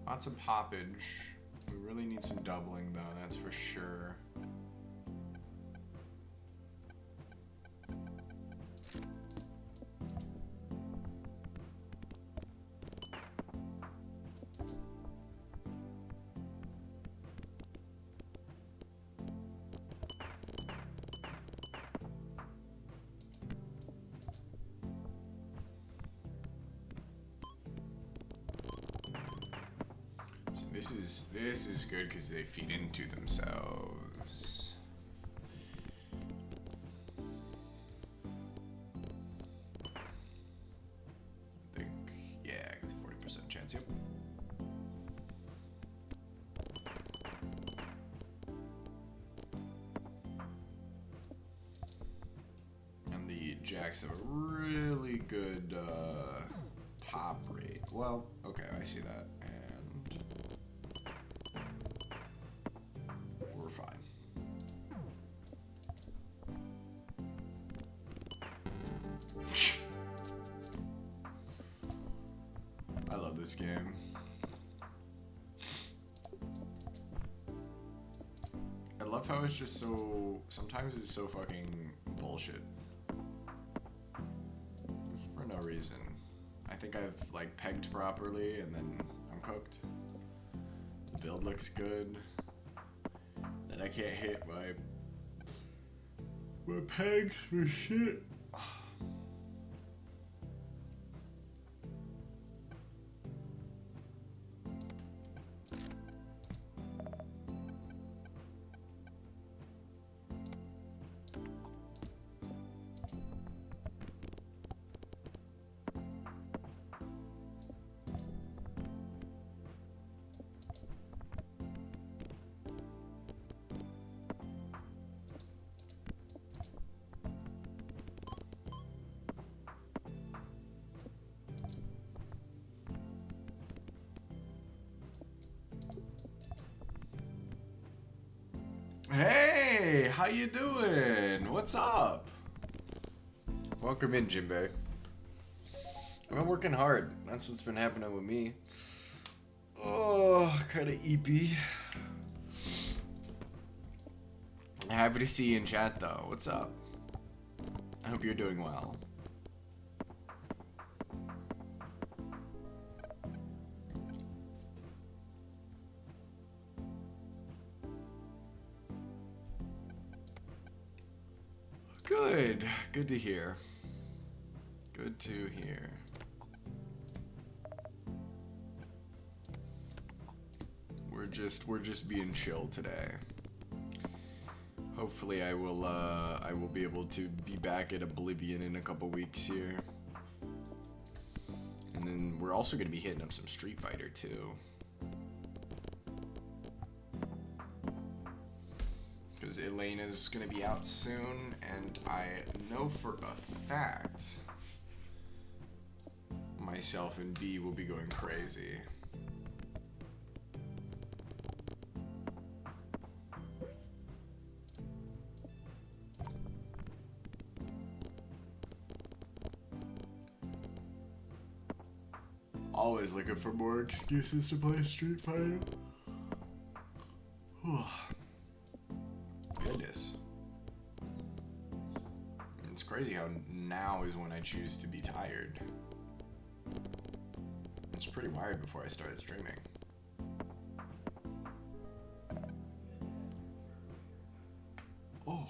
Lots of poppage. We really need some doubling, though. That's for sure. This is good because they feed into themselves. I think, yeah, 40% chance, yep. And the jacks have a really good pop rate. Well, okay, I see that. I love this game. I love how it's just so... Sometimes it's so fucking bullshit. For no reason. I think I've, like, pegged properly and then I'm cooked. The build looks good. Then I can't hit my pegs for shit. how you doing? What's up? Welcome in, Jinbei. I've been working hard. That's what's been happening with me. Oh, kind of eepy. Happy to see you in chat, though. What's up? I hope you're doing well. Good. Good to hear. Good to hear. We're just being chill today. Hopefully I will be able to be back at Oblivion in a couple weeks here. And then we're also going to be hitting up some Street Fighter too. Because Elena's going to be out soon, and I know for a fact myself and B will be going crazy. Always looking for more excuses to play Street Fighter. Goodness. It's crazy how now is when I choose to be tired. It's pretty wired before I started streaming. Oh.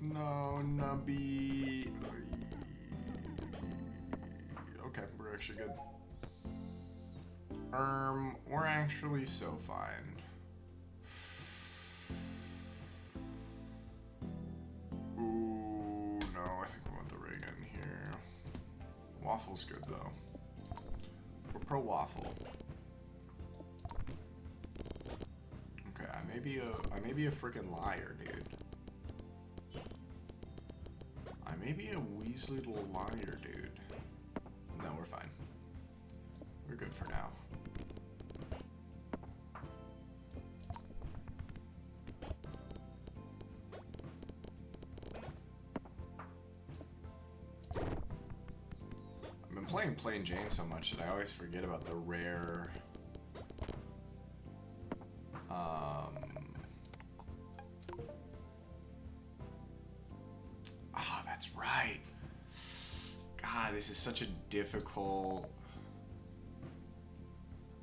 No, Nubby. Okay, we're actually good. We're actually so fine. Ooh, no, I think we want the rig in here. Waffle's good though. We're pro waffle. Okay, I may be a freaking liar, dude. I may be a Weasley little liar, dude. No, we're fine. We're good for now. I've been playing Plain Jane so much that I always forget about the rare... that's right. God, this is such a difficult...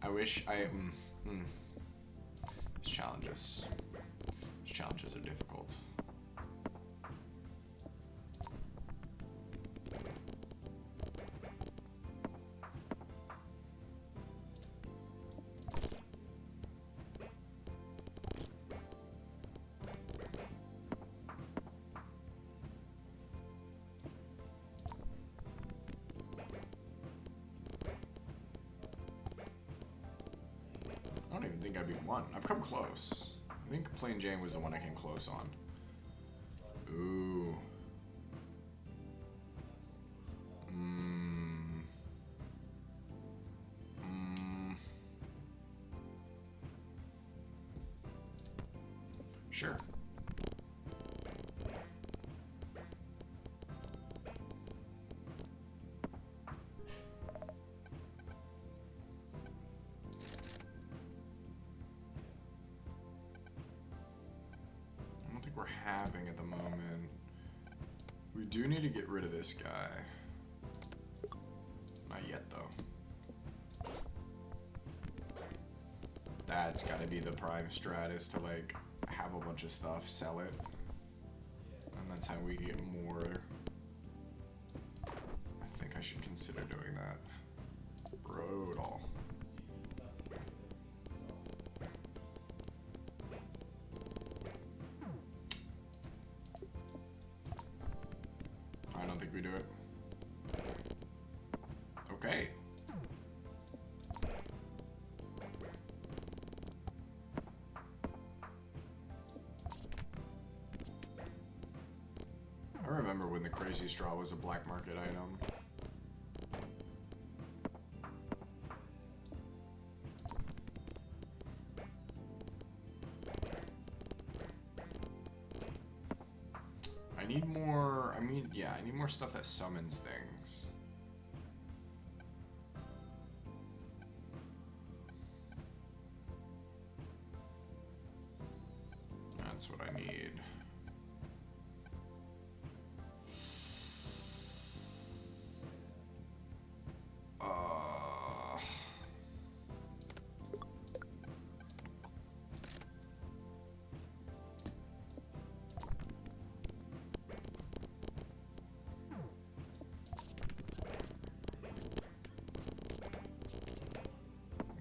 I wish I... These challenges are difficult. I don't even think I beat one. I've come close. I think Plain Jane was the one I came close on. Ooh. Sure. We're having at the moment. We do need to get rid of this guy. Not yet, though. That's gotta be the prime strat, is to like have a bunch of stuff, sell it, and that's how we get more. I think I should consider doing that. Brutal. I don't think we do it. Okay. remember when the crazy straw was a black market item. I need more, I need more stuff that summons things. That's what I need.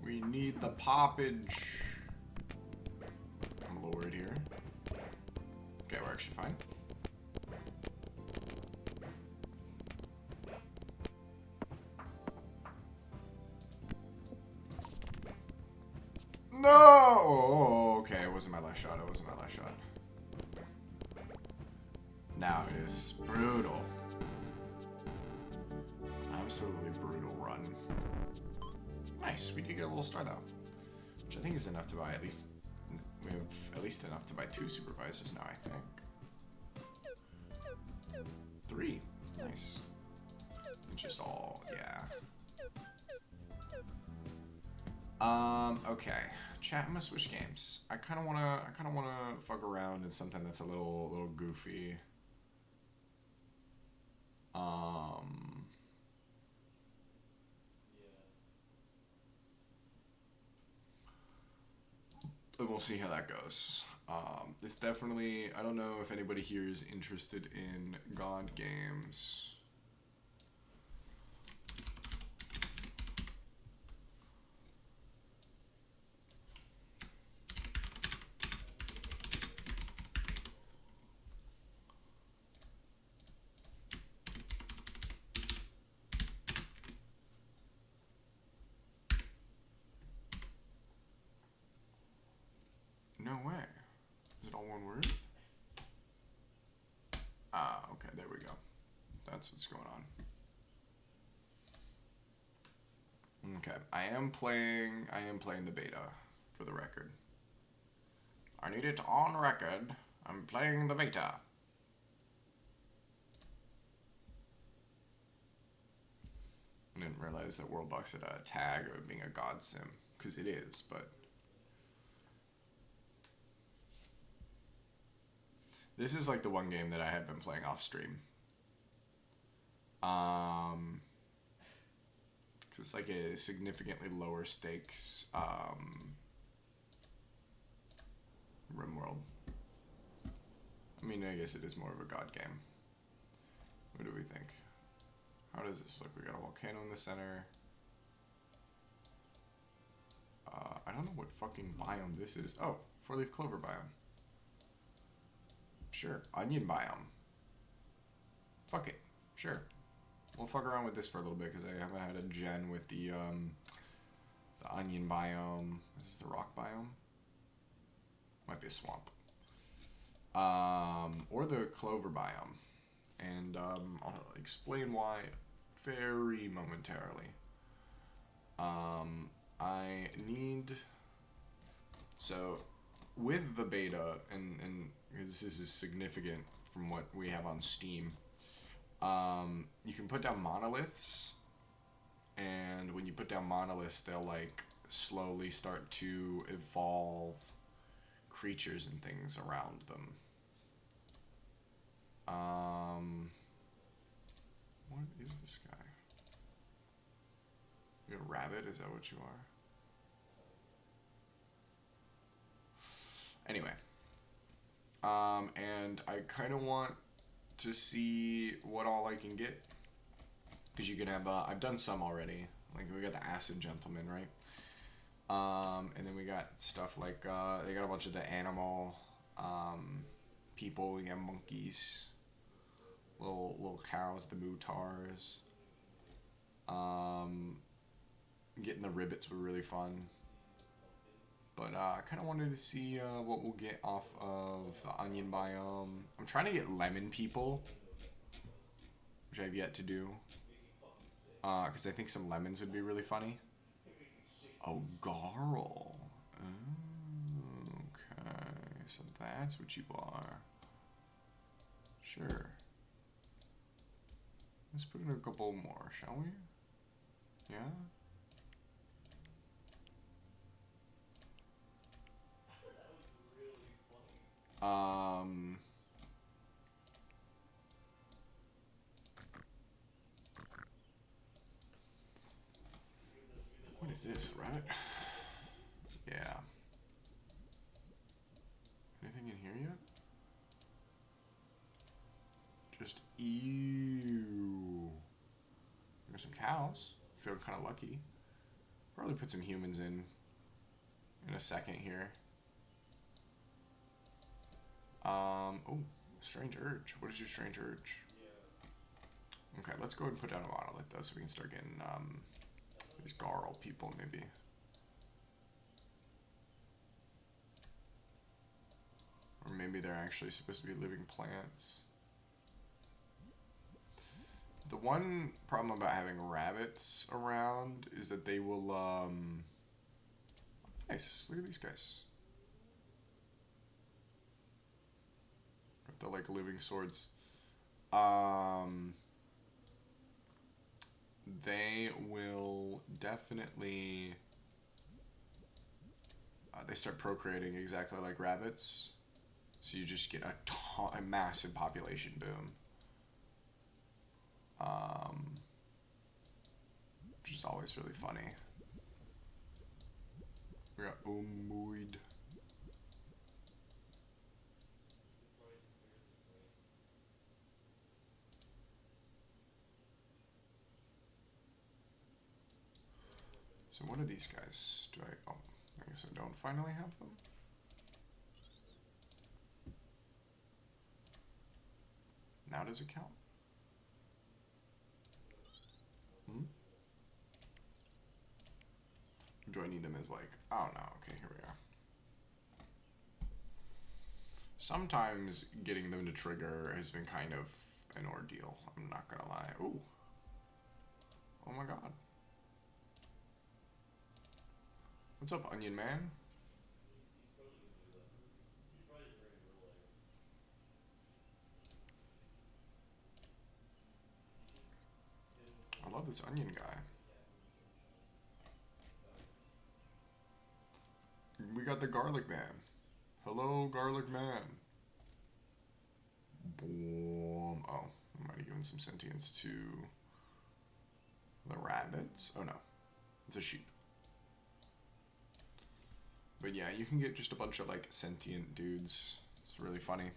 We need the poppage. I'm lower it here. Okay, we're actually fine. No! Oh, okay, it wasn't my last shot. It wasn't my last shot. Now it is brutal. Absolutely brutal run. Nice, we did get a little star though. Which I think is enough to buy at least... We have at least enough to buy 2 supervisors now, I think. 3. Nice. Just all, yeah. Okay. Chat, I'm gonna switch games. I kinda wanna fuck around in something that's a little goofy. And we'll see how that goes. It's definitely, I don't know if anybody here is interested in God games. No way. Is it all one word? Ah, okay, there we go. That's what's going on. Okay, I am playing the beta, for the record. I need it on record. I'm playing the beta. I didn't realize that Worldbox had a tag of being a god sim, because it is, but... This is like the one game that I have been playing off stream. Because it's like a significantly lower stakes RimWorld. I mean, I guess it is more of a god game. What do we think? How does this look? We got a volcano in the center. I don't know what fucking biome this is. Oh, 4-leaf clover biome. Sure, onion biome. Fuck it, sure. We'll fuck around with this for a little bit because I haven't had a gen with the onion biome. This is the rock biome. Might be a swamp. Or the clover biome. And I'll explain why very momentarily. I need... So, with the beta, and this is significant from what we have on Steam, you can put down monoliths, and when you put down monoliths, they'll like slowly start to evolve creatures and things around them. What is this guy? You're a rabbit? Is that what you are? Anyway. And I kind of want to see what all I can get. Because you can have, I've done some already. Like, we got the Acid Gentleman, right? And then we got stuff like, they got a bunch of the animal, people. We got monkeys. Little cows, the Mutars. Getting the ribbits were really fun. But I kind of wanted to see what we'll get off of the onion biome. I'm trying to get lemon people. which I've yet to do. Because I think some lemons would be really funny. Oh, Garl. Oh, okay, so that's what you are. Sure. Let's put in a couple more, shall we? Yeah? What is this, rabbit? Yeah. Anything in here yet? Just ew. There's some cows. Feel kind of lucky. Probably put some humans in a second here. Oh, strange urge. What is your strange urge? Okay, let's go ahead and put down a monolith though, so we can start getting these Garl people maybe. Or maybe they're actually supposed to be living plants. The one problem about having rabbits around is that they will, nice, look at these guys. Got the, like, living swords. They will definitely, they start procreating exactly like rabbits. So you just get a massive population boom. Which is always really funny. We got Umuid. So what are these guys? Oh, I guess I don't finally have them. Now does it count? Do I need them as like, oh no, okay, here we are. Sometimes getting them to trigger has been kind of an ordeal, I'm not gonna lie. Ooh. Oh my god. What's up, Onion Man? I love this onion guy. We got the garlic man. Hello, garlic man. Boom. Oh, I might have given some sentience to the rabbits. Oh no, it's a sheep. But yeah, you can get just a bunch of like sentient dudes. It's really funny.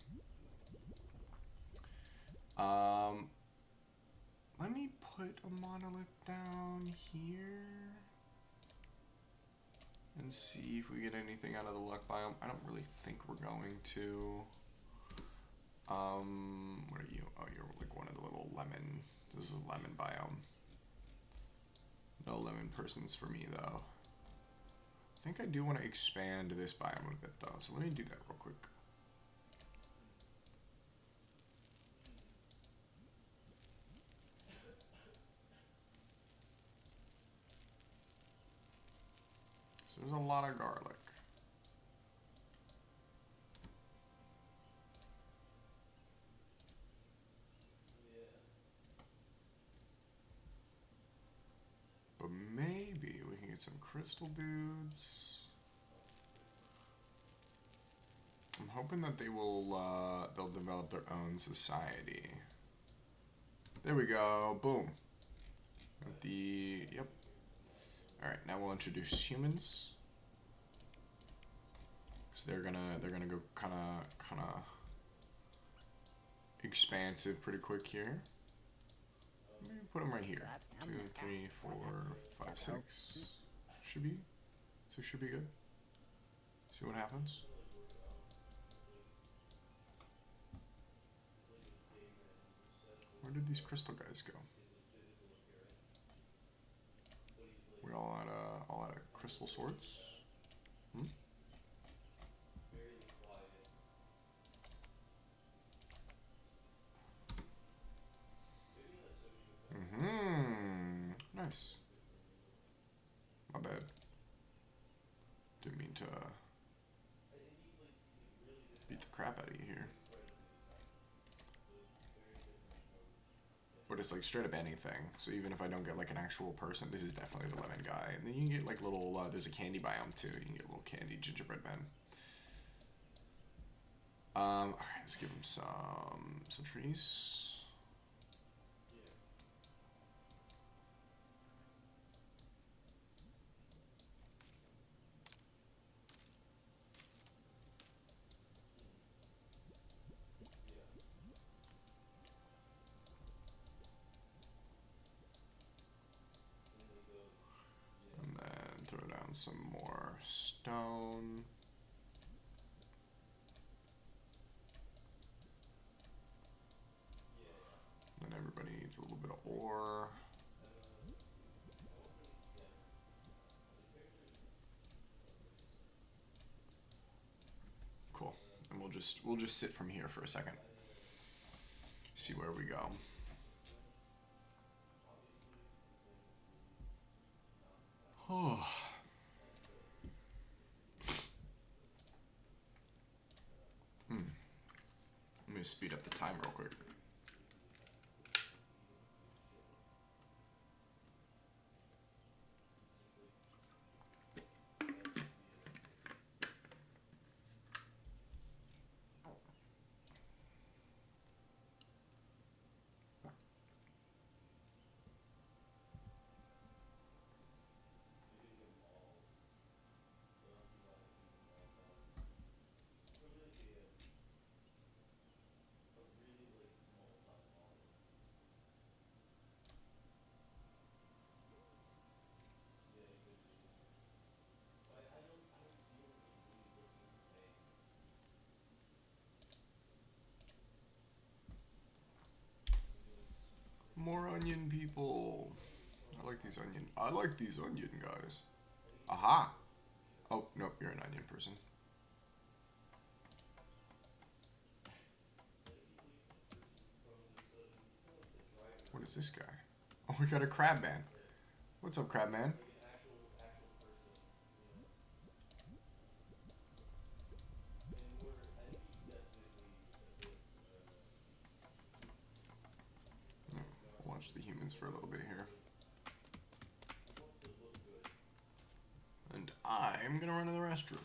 Let me put a monolith down here and see if we get anything out of the luck biome. I don't really think we're going to. What are you? Oh, you're like one of the little lemon. This is a lemon biome. No lemon persons for me though. I think I do want to expand this biome a bit though, so let me do that real quick. So there's a lot of garlic. But maybe we can get some crystal dudes. I'm hoping that they will, they'll develop their own society. There we go, boom. Got the, yep. Alright, now we'll introduce humans. So they're gonna go kinda expansive pretty quick here. Maybe put them right here. 2, 3, 4, 5, 6. Should be. 6 should be good. See what happens. Where did these crystal guys go? We all out of crystal swords? Hmm? nice. My bad. Didn't mean to beat the crap out of you here. But it's like straight up anything. So even if I don't get like an actual person, this is definitely the lemon guy. And then you can get like little, there's a candy biome too. You can get little candy gingerbread men. Alright, let's give him some trees. And then throw down some more stone. Then everybody needs a little bit of ore. Cool. And we'll just sit from here for a second. See where we go. Oh. Let me speed up the time real quick. More onion people. I like these onion guys. Aha! Oh, nope, you're an onion person. What is this guy? Oh, we got a crab man. What's up, crab man? Watch the humans for a little bit here. And I'm gonna run to the restroom.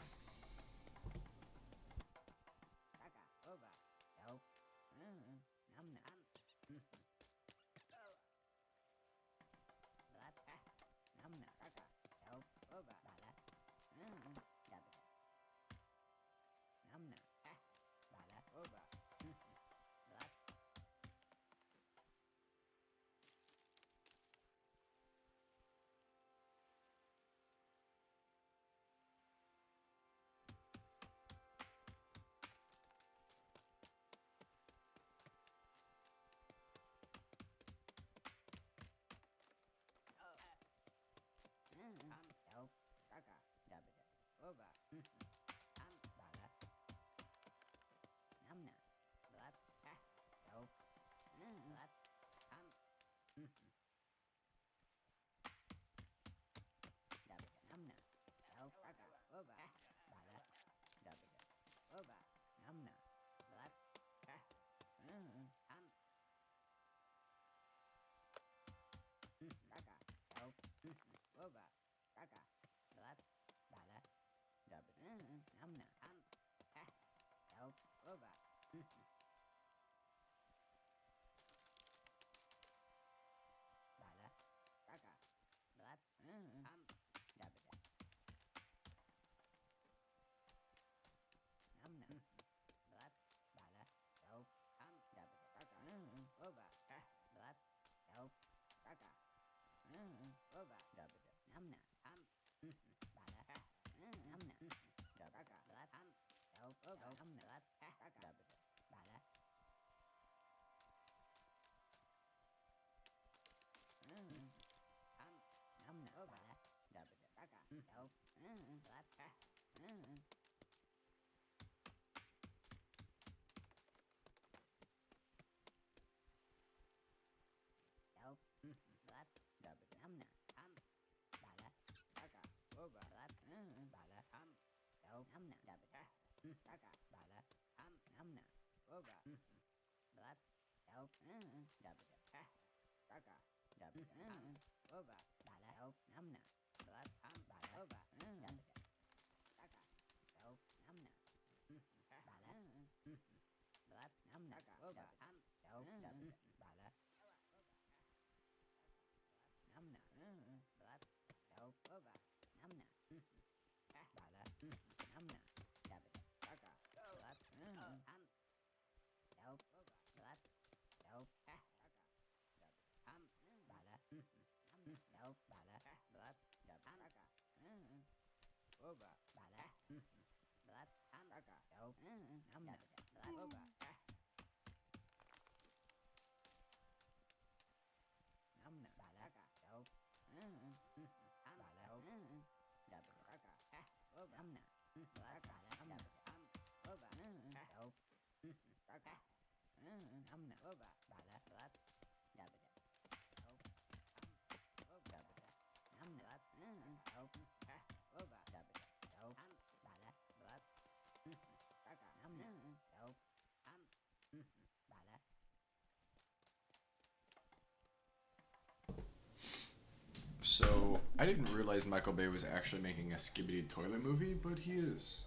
So, I didn't realize Michael Bay was actually making a Skibidi Toilet movie, but he is.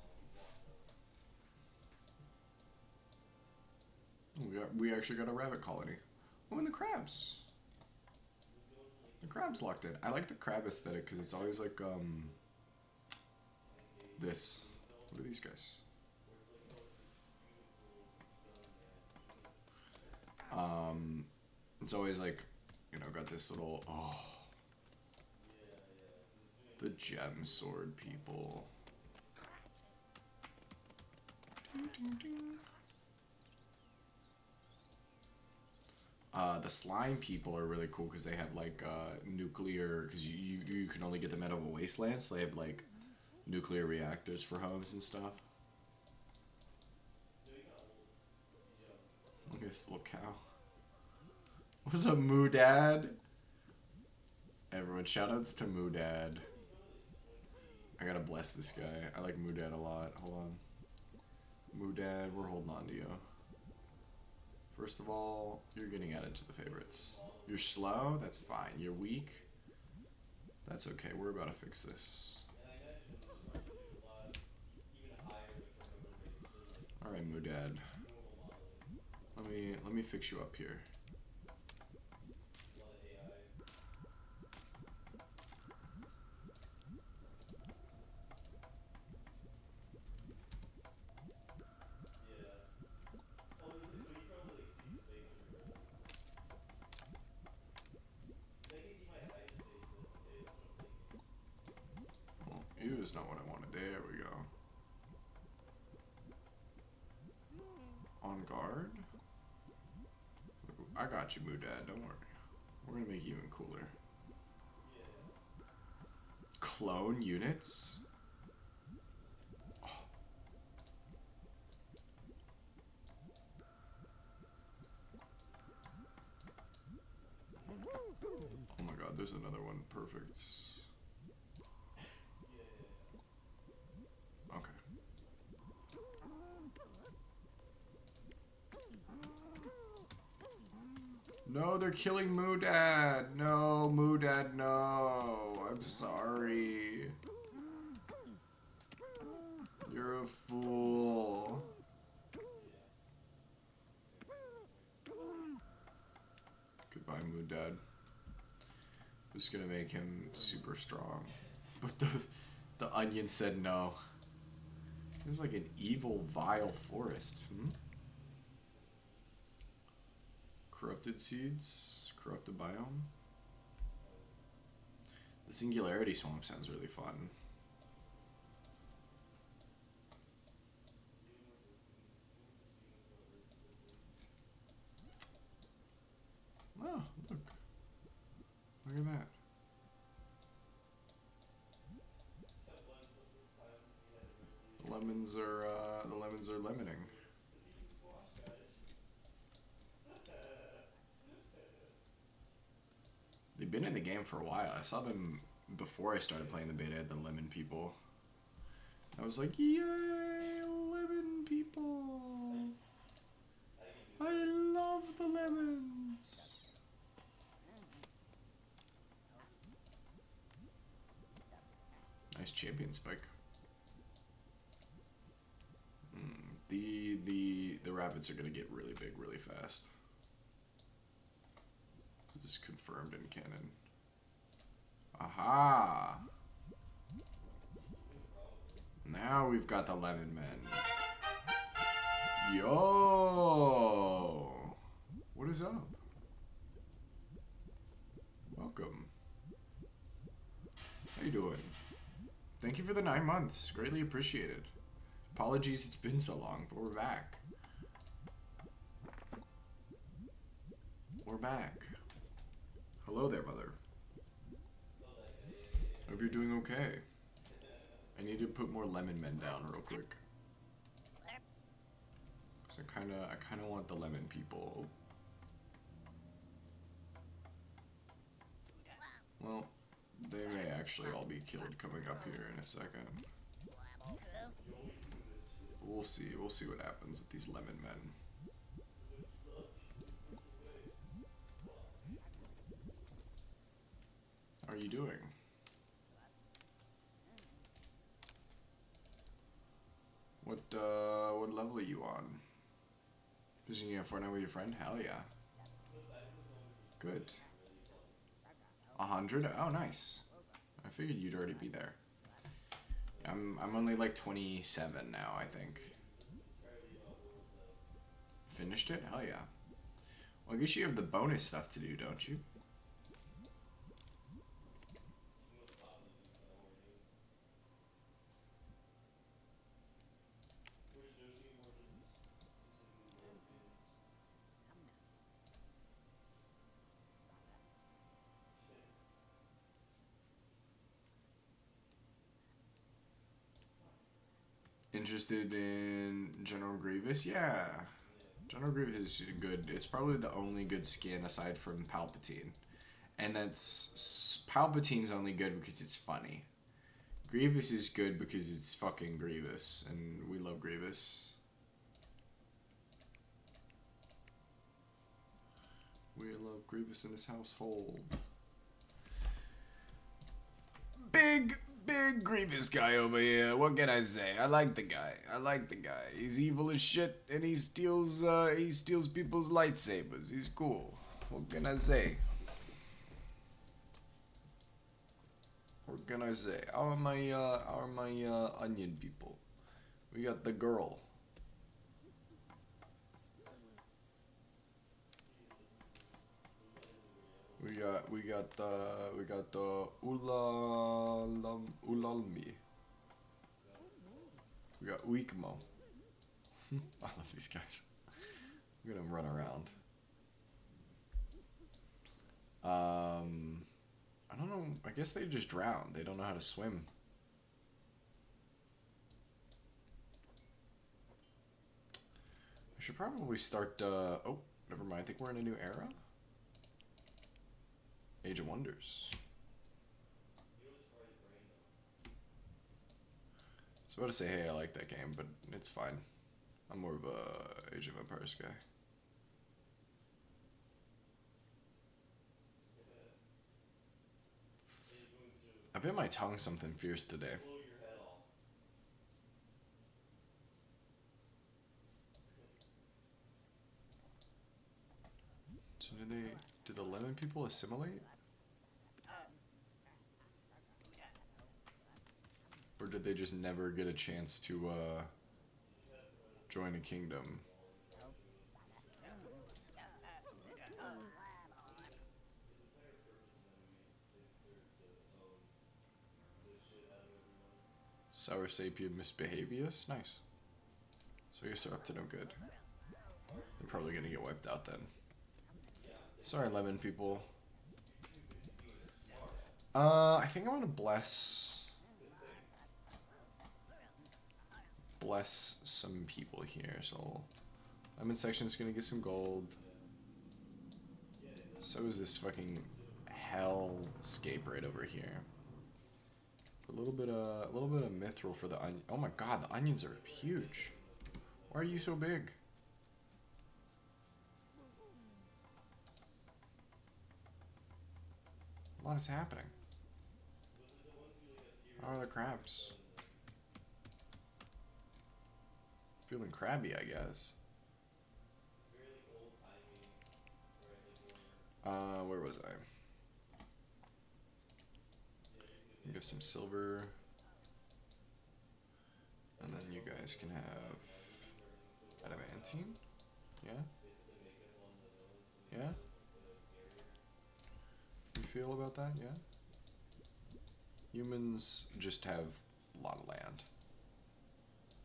We actually got a rabbit colony. Oh, and the crabs. The crab's locked in. I like the crab aesthetic because it's always like, this. What are these guys? It's always like, got this little, the gem sword people. The slime people are really cool because they have like nuclear, because you can only get them out of a wasteland, so they have like nuclear reactors for homes and stuff. Look at this little cow. What's up, Moo Dad? Everyone, shoutouts to Moo Dad. I gotta bless this guy. I like Moo Dad a lot. Hold on. Moo Dad, we're holding on to you. First of all, you're getting added to the favorites. You're slow? That's fine. You're weak? That's okay. We're about to fix this. Alright, Moo Dad. Let me fix you up here. You is not what I wanted. There we go. On guard? I got you, Moo Dad. Don't worry. We're gonna make you even cooler. Clone units? Oh. Oh my god, there's another one. Perfect. Okay. No, they're killing Moo Dad. No, Moo Dad, no. I'm sorry. You're a fool. Goodbye, Moo Dad. Just gonna make him super strong. But the onion said no. This is like an evil, vile forest. Corrupted seeds? Corrupted biome? The Singularity Swamp sounds really fun. Oh, look. Look at that. The lemons are lemoning. They've been in the game for a while. I saw them before I started playing the beta, the lemon people. I was like, yay, lemon people. I love the lemons. Nice champion spike. The rabbits are gonna get really big really fast. This is confirmed in canon. Aha! Now we've got the lemon men. Yo! What is up? Welcome. How you doing? Thank you for the 9 months. Greatly appreciated. Apologies it's been so long, but we're back. We're back. Hello there, mother. Hope you're doing okay. I need to put more lemon men down real quick. Cause I kinda want the lemon people. Well, they may actually all be killed coming up here in a second. We'll see what happens with these lemon men. How are you doing? What level are you on? Visiting a Fortnite with your friend? Hell yeah. Good. 100? Oh, nice. I figured you'd already be there. I'm only like 27 now, I think. Finished it? Hell yeah. Well, I guess you have the bonus stuff to do, don't you? Interested in General Grievous? Yeah. General Grievous is good. It's probably the only good skin aside from Palpatine. And Palpatine's only good because it's funny. Grievous is good because it's fucking Grievous, and we love Grievous. We love Grievous in this household. Big Grievous guy over here. What can I say? I like the guy. He's evil as shit, and he steals people's lightsabers. He's cool. What can I say? How are my onion people? We got the girl. We got the Ulalmi. We got Weekmo. I love these guys. Look at them run around. I don't know. I guess they just drown. They don't know how to swim. I should probably start. Oh, never mind. I think we're in a new era. Age of Wonders. I was about to say, hey, I like that game, but it's fine. I'm more of a Age of Empires guy. I bit my tongue something fierce today. So did the lemon people assimilate? Or did they just never get a chance to join a kingdom? Sour Sapien Misbehavious? Nice. So I guess they're up to no good. They're probably gonna get wiped out then. Sorry, lemon people. I think I'm gonna bless some people here. So lemon section is gonna get some gold. So is this fucking hellscape right over here. a little bit of mithril for the onion. Oh my god, the onions are huge. Why are you so big? What is happening? How are the crabs? Feeling crabby, I guess. Where was I? Give some silver. And then you guys can have adamantine. Yeah? Yeah? You feel about that? Yeah? Humans just have a lot of land.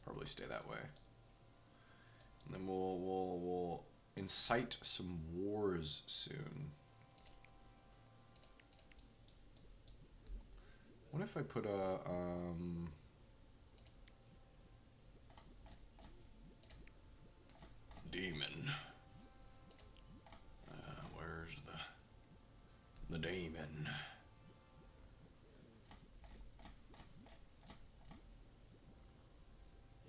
Probably stay that way. And then we'll incite some wars soon. What if I put a demon? Where's the demon?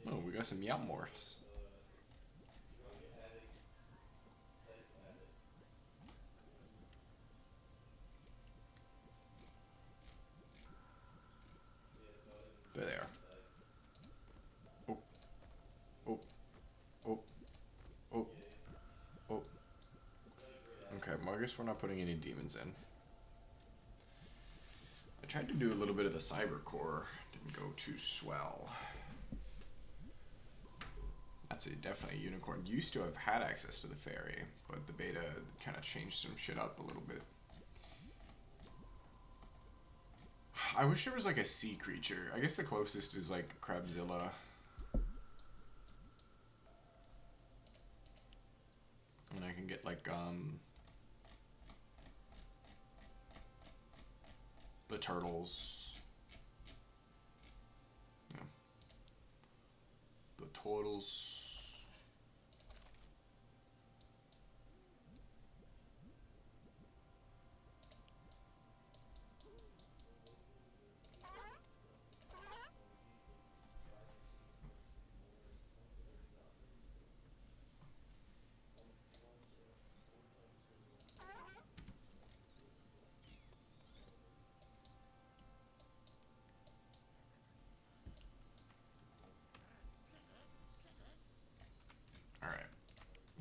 Oh, we got some Yamorphs. There they are. Oh, oh, oh, oh, oh. Okay, well, I guess we're not putting any demons in. I tried to do a little bit of the cyber core. Didn't go too swell. That's definitely a unicorn. Used to have had access to the fairy, but the beta kind of changed some shit up a little bit. I wish there was like a sea creature. I guess the closest is like Crabzilla. And I can get like the turtles. Yeah. The turtles.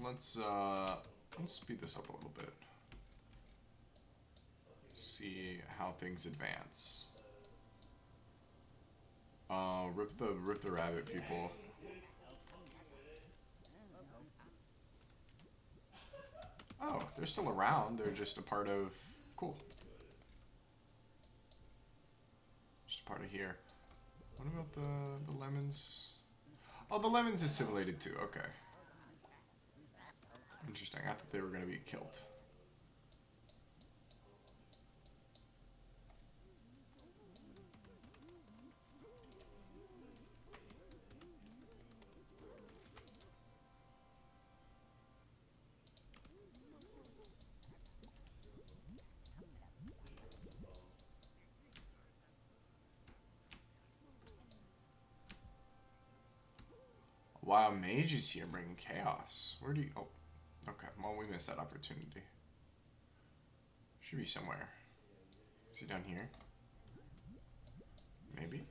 Let's speed this up a little bit. See how things advance. Rip the rabbit people. Oh, they're still around. They're just a part of. Cool. Just a part of here. What about the lemons? Oh, the lemons assimilated too. Okay. Interesting. I thought they were going to be killed. Wow, mage is here bringing chaos. Where do you... Oh, okay. Well, we missed that opportunity. Should be somewhere. Is he down here? Maybe?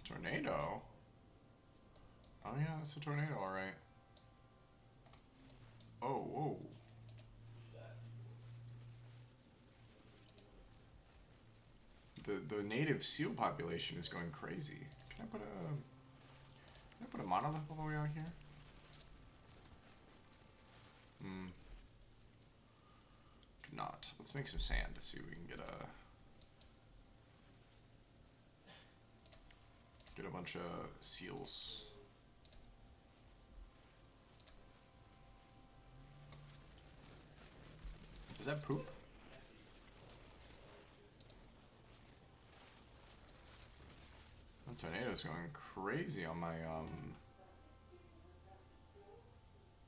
Tornado? Oh yeah, that's a tornado, alright. Oh, whoa. The native seal population is going crazy. Can I put a monolith all the way out here? Cannot. Let's make some sand to see if we can get a bunch of seals. Is that poop? The tornado's going crazy on my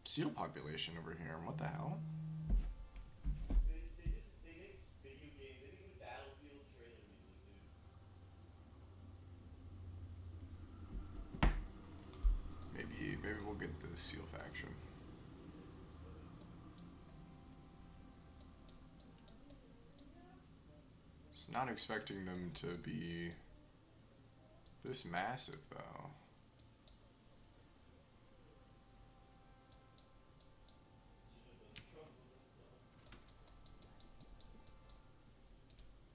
seal population over here. What the hell? get the seal faction. Just not expecting them to be this massive, though.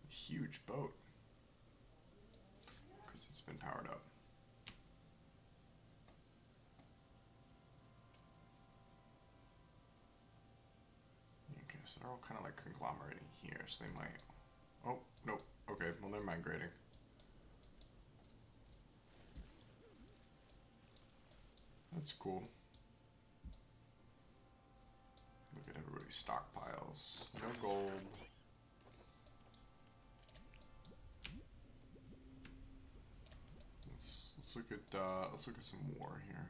Huge boat. Because it's been powered up. Okay, so they're all kind of like conglomerating here, so they might... Oh, nope. Okay, well they're migrating. That's cool. Look at everybody's stockpiles. No gold. Let's look at some war here.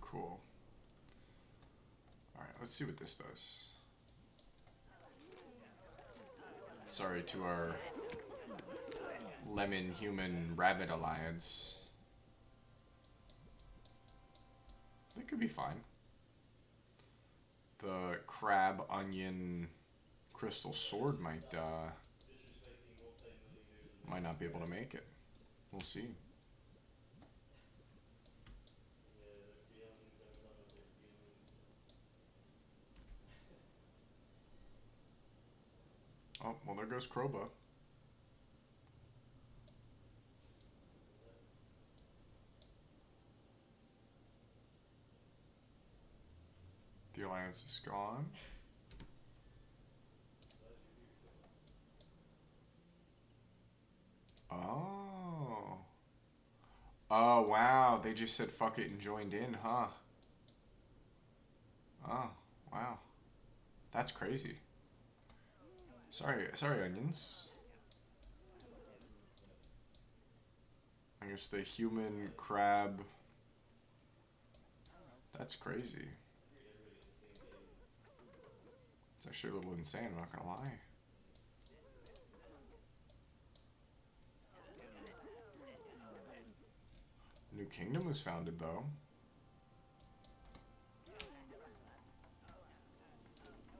Cool. Alright, let's see what this does. Sorry to our lemon human rabbit alliance. They could be fine. The crab onion crystal sword might not be able to make it. We'll see. Oh, well there goes Kroba. The alliance is gone. Oh. Oh, wow. They just said fuck it and joined in, huh? Oh, wow. That's crazy. Sorry, onions. I guess the human crab. That's crazy. It's actually a little insane, I'm not gonna lie. New kingdom was founded, though.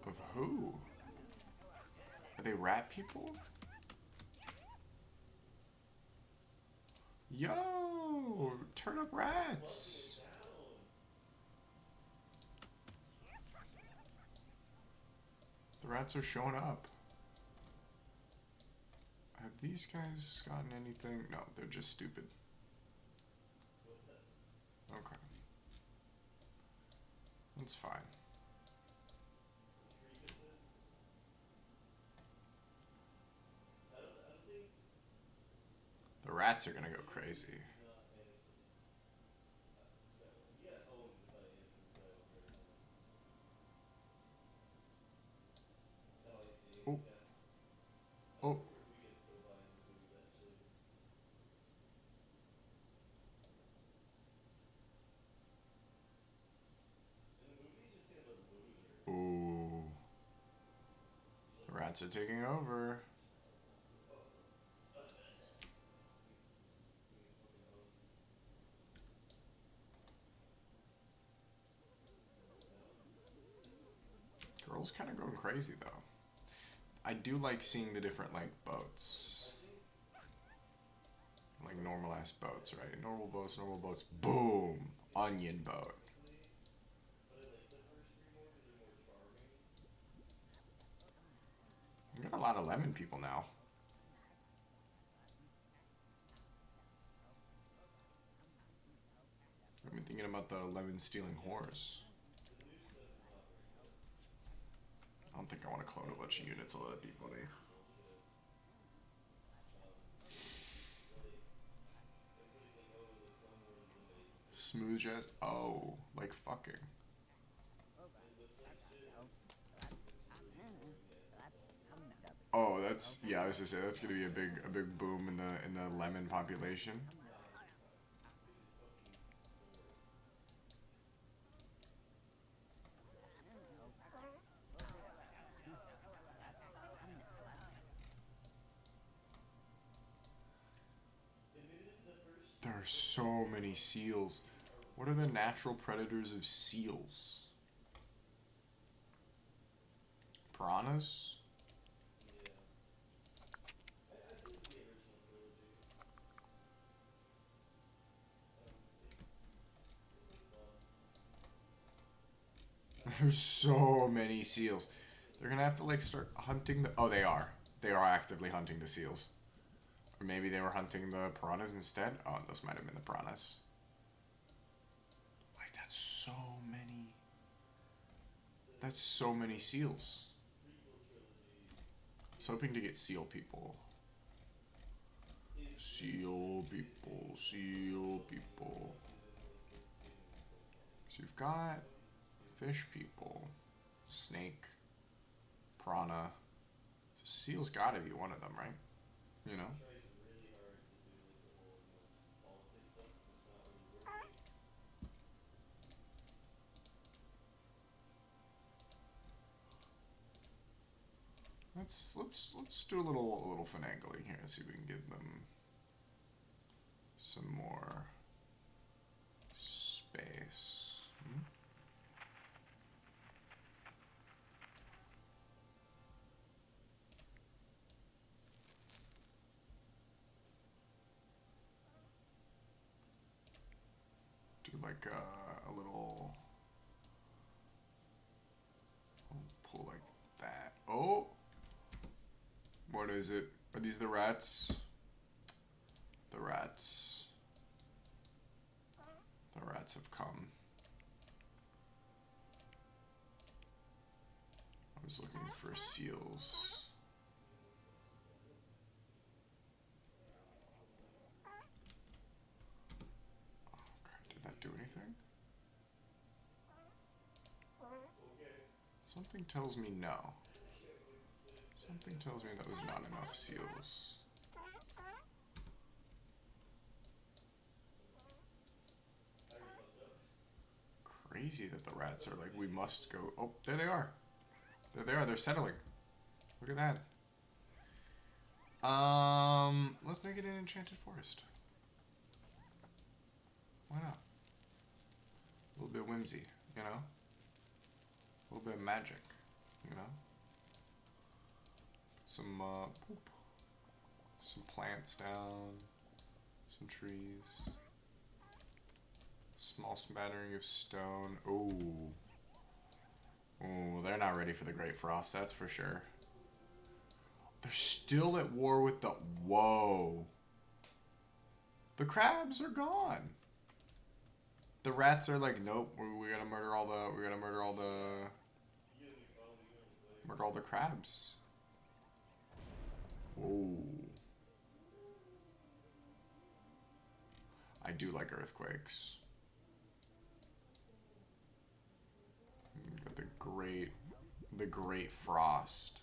Of who? Are they rat people? Yo! Turnip rats! The rats are showing up. Have these guys gotten anything? No, they're just stupid. Okay. That's fine. The rats are gonna go crazy. Oh. Oh. Ooh. The rats are taking over. Girl's kind of going crazy, though. I do like seeing the different, like, boats. Like, normal-ass boats, right? Normal boats. Boom! Onion boat. We got a lot of lemon people now. I've been thinking about the lemon stealing horse. I don't think I want to clone a bunch of units, although that'd be funny. Smooth jazz? Oh, like fucking. Oh, that's yeah. I was gonna say that's gonna be a big boom in the lemon population. There are so many seals. What are the natural predators of seals? Piranhas? There's so many seals. They're gonna have to like start hunting the. Oh, they are. They are actively hunting the seals. Or maybe they were hunting the piranhas instead. Oh, those might have been the piranhas. Like that's so many. That's so many seals. I was hoping to get seal people. Seal people, seal people. So you've got fish people, snake, piranha. So seal's gotta be one of them, right? You know? Let's do a little finagling here and see if we can give them some more space. Do like a little. I'll pull like that. Oh, what is it? Are these the rats? The rats. The rats have come. I was looking for seals. Okay, did that do anything? Something tells me no. Something tells me that was not enough seals. Crazy that the rats are like, we must go. Oh, there they are. There they are. They're settling. Look at that. Let's make it an enchanted forest. Why not? A little bit of whimsy, you know? A little bit of magic, you know? Some, some plants down. Some trees. Small smattering of stone. Ooh. Ooh, they're not ready for the Great Frost, that's for sure. They're still at war with the... Whoa. The crabs are gone. The rats are like, nope, we gotta murder all the... We gotta murder all the... Murder all the crabs. Whoa. I do like earthquakes. Got the Great Frost.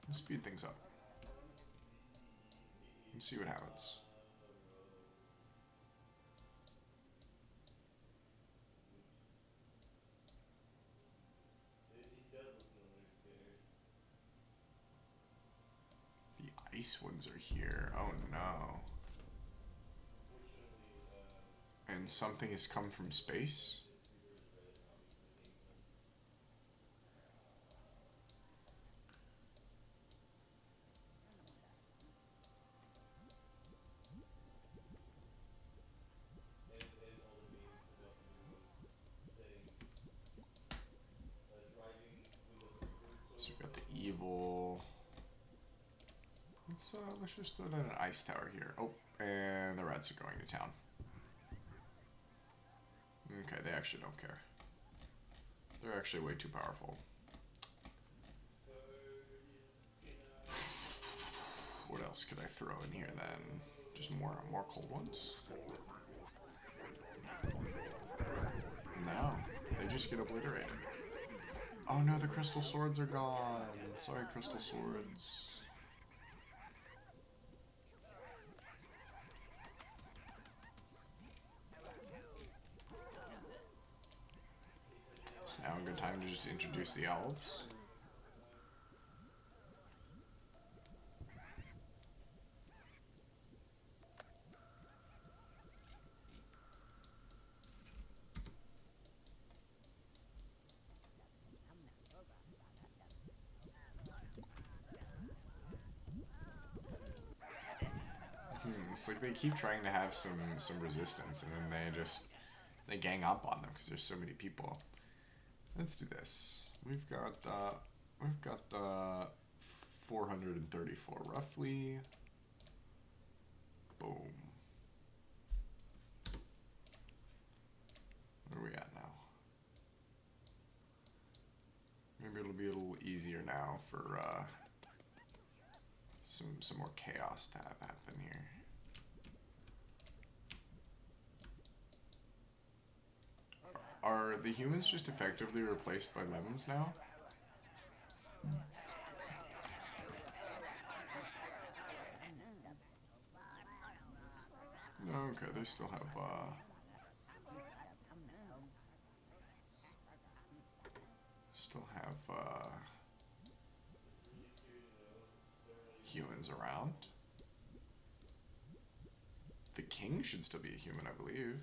Let's speed things up. Let's see what happens. The ice ones are here. Oh no. And something has come from space? So we've got the evil. Let's just throw down an ice tower here. Oh, and the rats are going to town. Okay, they actually don't care. They're actually way too powerful. What else could I throw in here then? Just more cold ones? No, they just get obliterated. Oh no, the crystal swords are gone. Sorry, crystal swords. Is now a good time to just introduce the elves? It's like they keep trying to have some resistance, and then they gang up on them because there's so many people. Let's do this. We've got 434 roughly. Boom. Where are we at now? Maybe it'll be a little easier now for some more chaos to have happen here. Are the humans just effectively replaced by lemons now? No, okay, they still have humans around. The king should still be a human, I believe.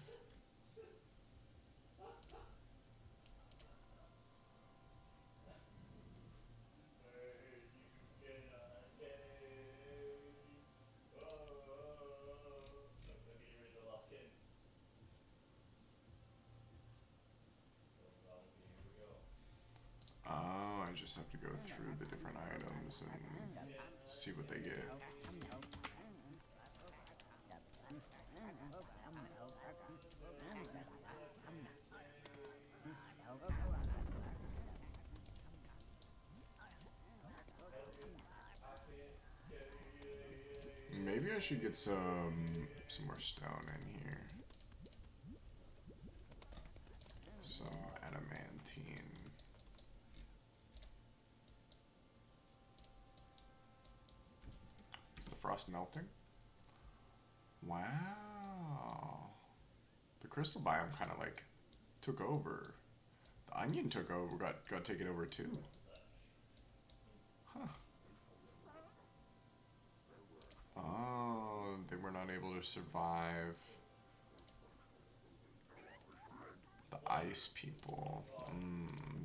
Oh, I just have to go through the different items and see what they get. Maybe I should get some more stone in here. Some adamantine. Is the frost melting? Wow. The crystal biome kind of like took over. The onion took over, got taken over too. Huh. Oh, they were not able to survive the ice people.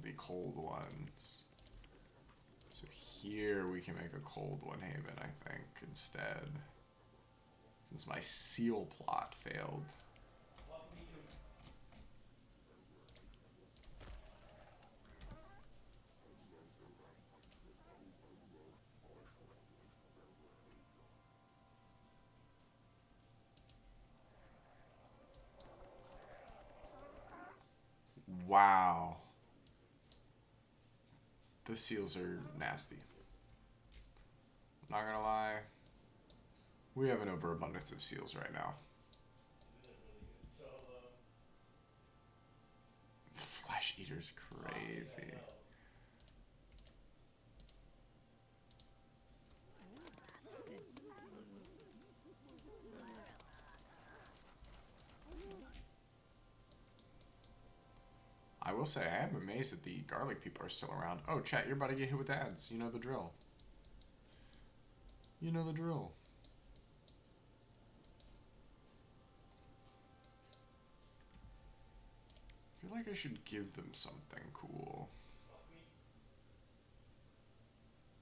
The cold ones. So here we can make a cold one haven, I think, instead. Since my seal plot failed. Wow. The seals are nasty. Not gonna lie. We have an overabundance of seals right now. Flesh Eater's crazy. I will say, I am amazed that the garlic people are still around. Oh, chat, you're about to get hit with ads. You know the drill. You know the drill. I feel like I should give them something cool.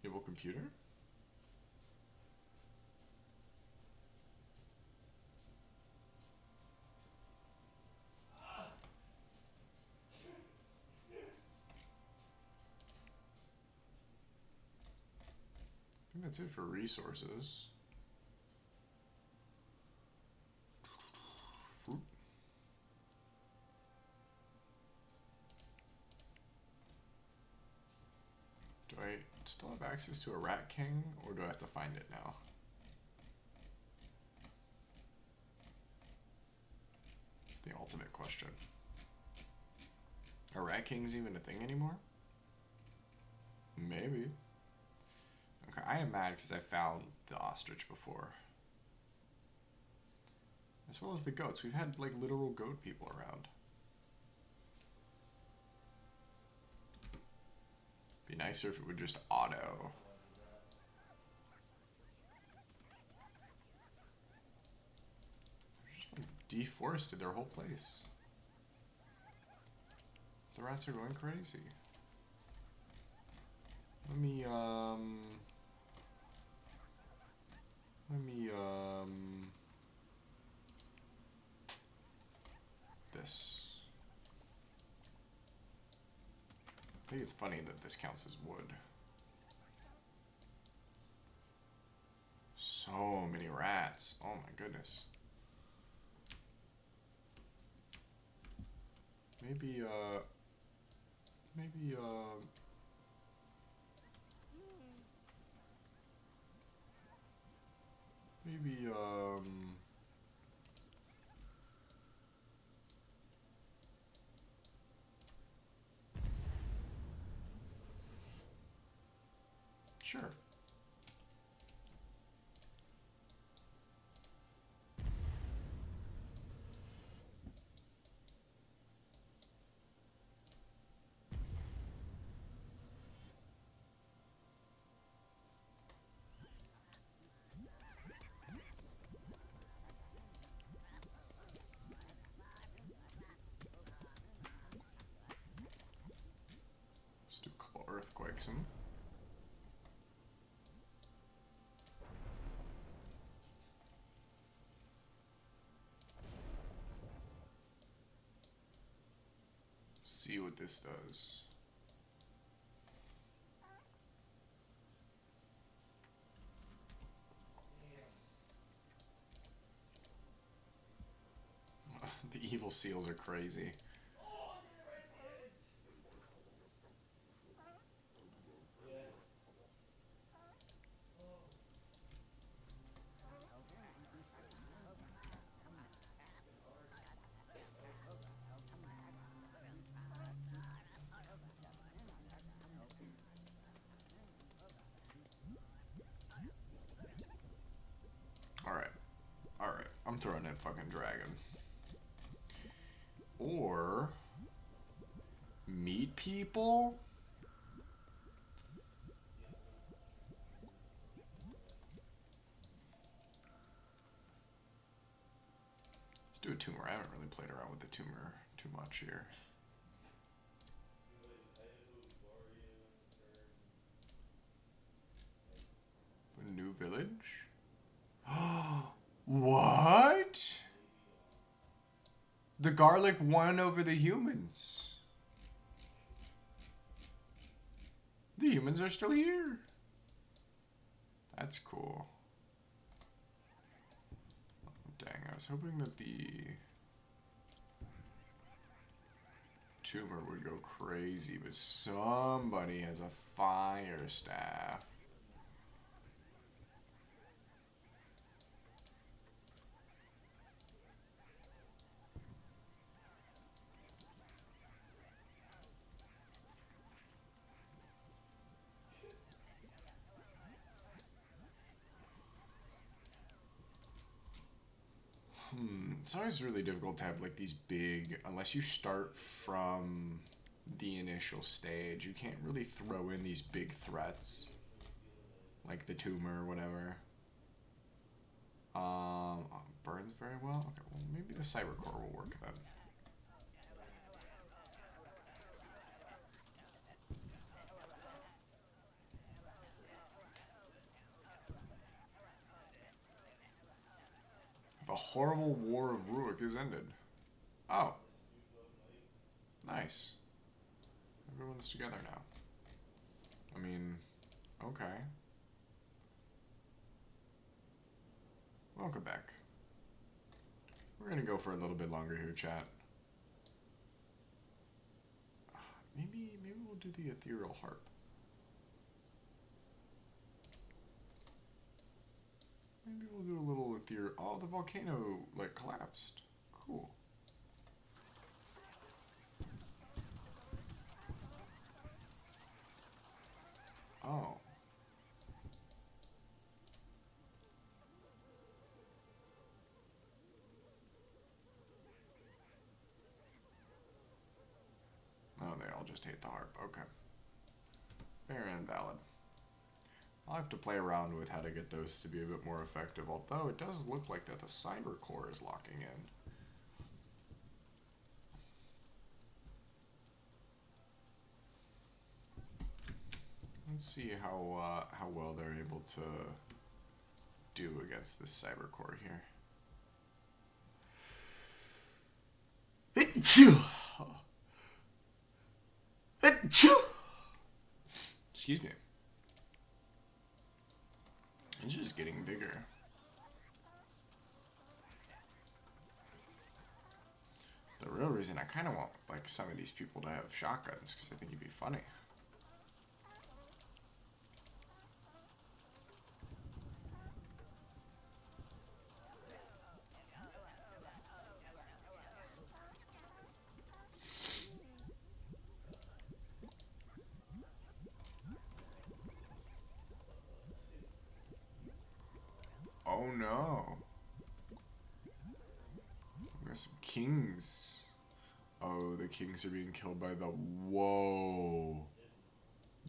Evil computer? I think that's it for resources. Fruit. Do I still have access to a rat king, or do I have to find it now? It's the ultimate question. Are rat kings even a thing anymore? Maybe. Okay, I am mad because I found the ostrich before. As well as the goats. We've had, like, literal goat people around. Be nicer if it would just auto. They just, like, deforested their whole place. The rats are going crazy. Let me, this. I think it's funny that this counts as wood. So many rats. Oh my goodness. Maybe, sure. Let's do a couple earthquakes. See what this does. The evil seals are crazy. Alright, I'm throwing in fucking dragon. Or meat people? Let's do a tumor. I haven't really played around with the tumor too much here. A new village? What? The garlic won over the humans. The humans are still here. That's cool. Oh, dang, I was hoping that the tumor would go crazy, but somebody has a fire staff. It's always really difficult to have like these big, unless you start from the initial stage, you can't really throw in these big threats like the tumor or whatever. Burns very well. Okay, well maybe the cyber core will work then. The horrible war of Ruik is ended. Oh. Nice. Everyone's together now. I mean, okay. Welcome back. We're gonna go for a little bit longer here, chat. Maybe we'll do the ethereal harp. Maybe we'll do a little ethereal. Oh, the volcano like collapsed. Cool. just hate the harp. Okay. Very invalid. I'll have to play around with how to get those to be a bit more effective, although it does look like that the cyber core is locking in. Let's see how well they're able to do against this cyber core here. Excuse me. It's just getting bigger. The real reason I kind of want like some of these people to have shotguns because I think it'd be funny. Oh no. We got some kings. Oh, the kings are being killed by the... Whoa.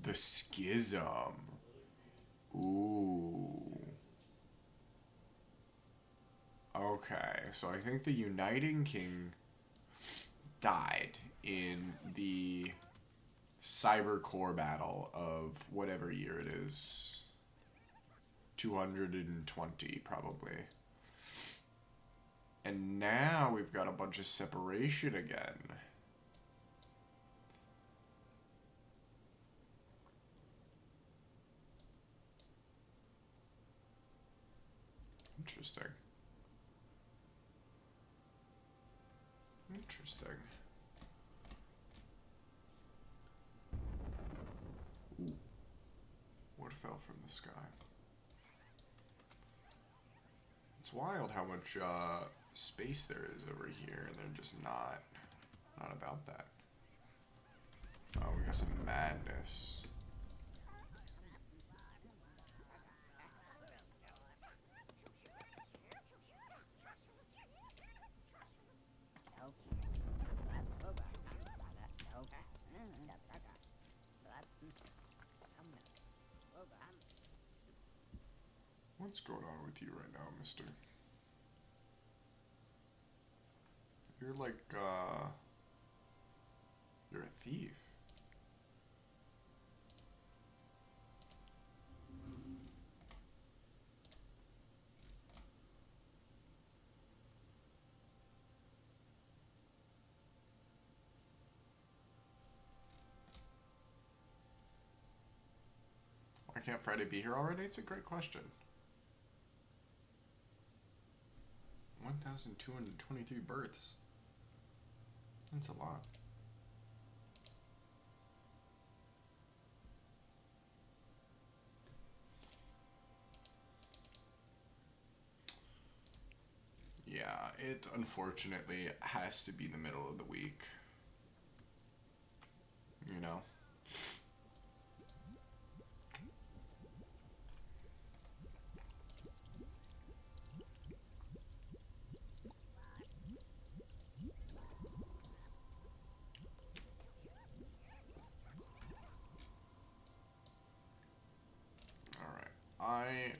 The schism. Ooh. Okay, so I think the uniting king died in the cyber core battle of whatever year it is. 220 probably. And now we've got a bunch of separation again. Interesting. Interesting. Ooh. What fell from the sky? It's wild how much space there is over here, and they're just not about that. Oh, we got some madness. What's going on with you right now, mister? You're like, you're a thief. Why can't Friday be here already? It's a great question. 1,223 births. That's a lot. Yeah, it unfortunately has to be the middle of the week. You know?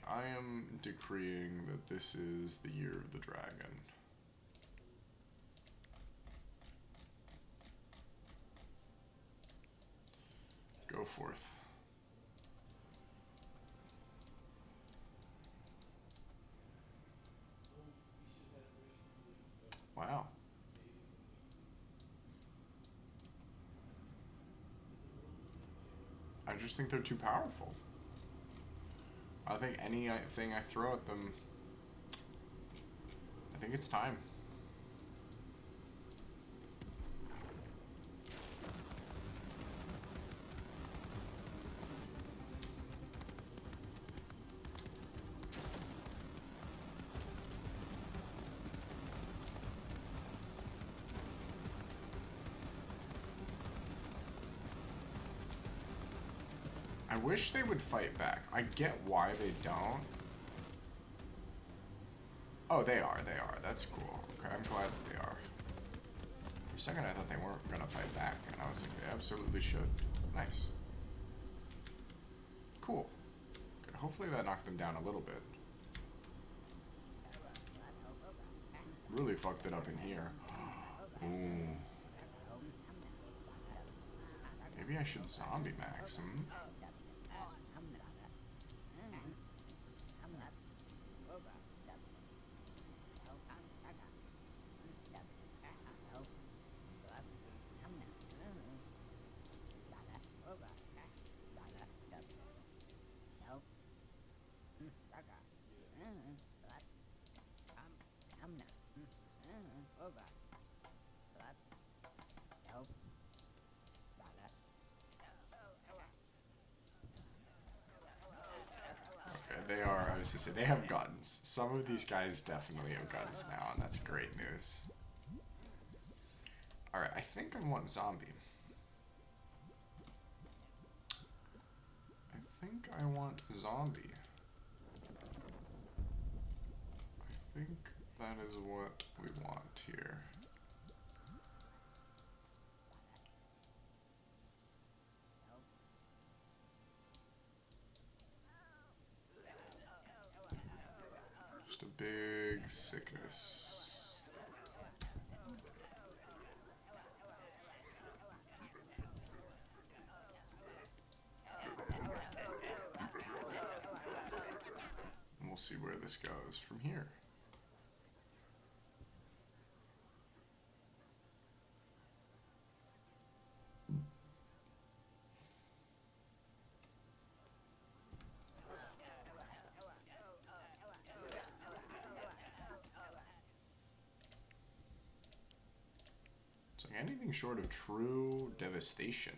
I am decreeing that this is the year of the dragon. Go forth. Wow. I just think they're too powerful. I think anything I throw at them, I think it's time. I wish they would fight back. I get why they don't. Oh, they are. That's cool. Okay, I'm glad that they are. For a second, I thought they weren't gonna fight back, and I was like, they absolutely should. Nice. Cool. Good. Hopefully that knocked them down a little bit. Really fucked it up in here. Ooh. Maybe I should zombie max him. They are, I was to say, they have guns. Some of these guys definitely have guns now, and that's great news. Alright, I think I want zombie. I think I want zombie. I think that is what we want here. Just a big sickness. And we'll see where this goes from here. So anything short of true devastation.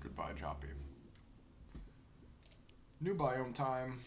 Goodbye, Joppy. New biome time.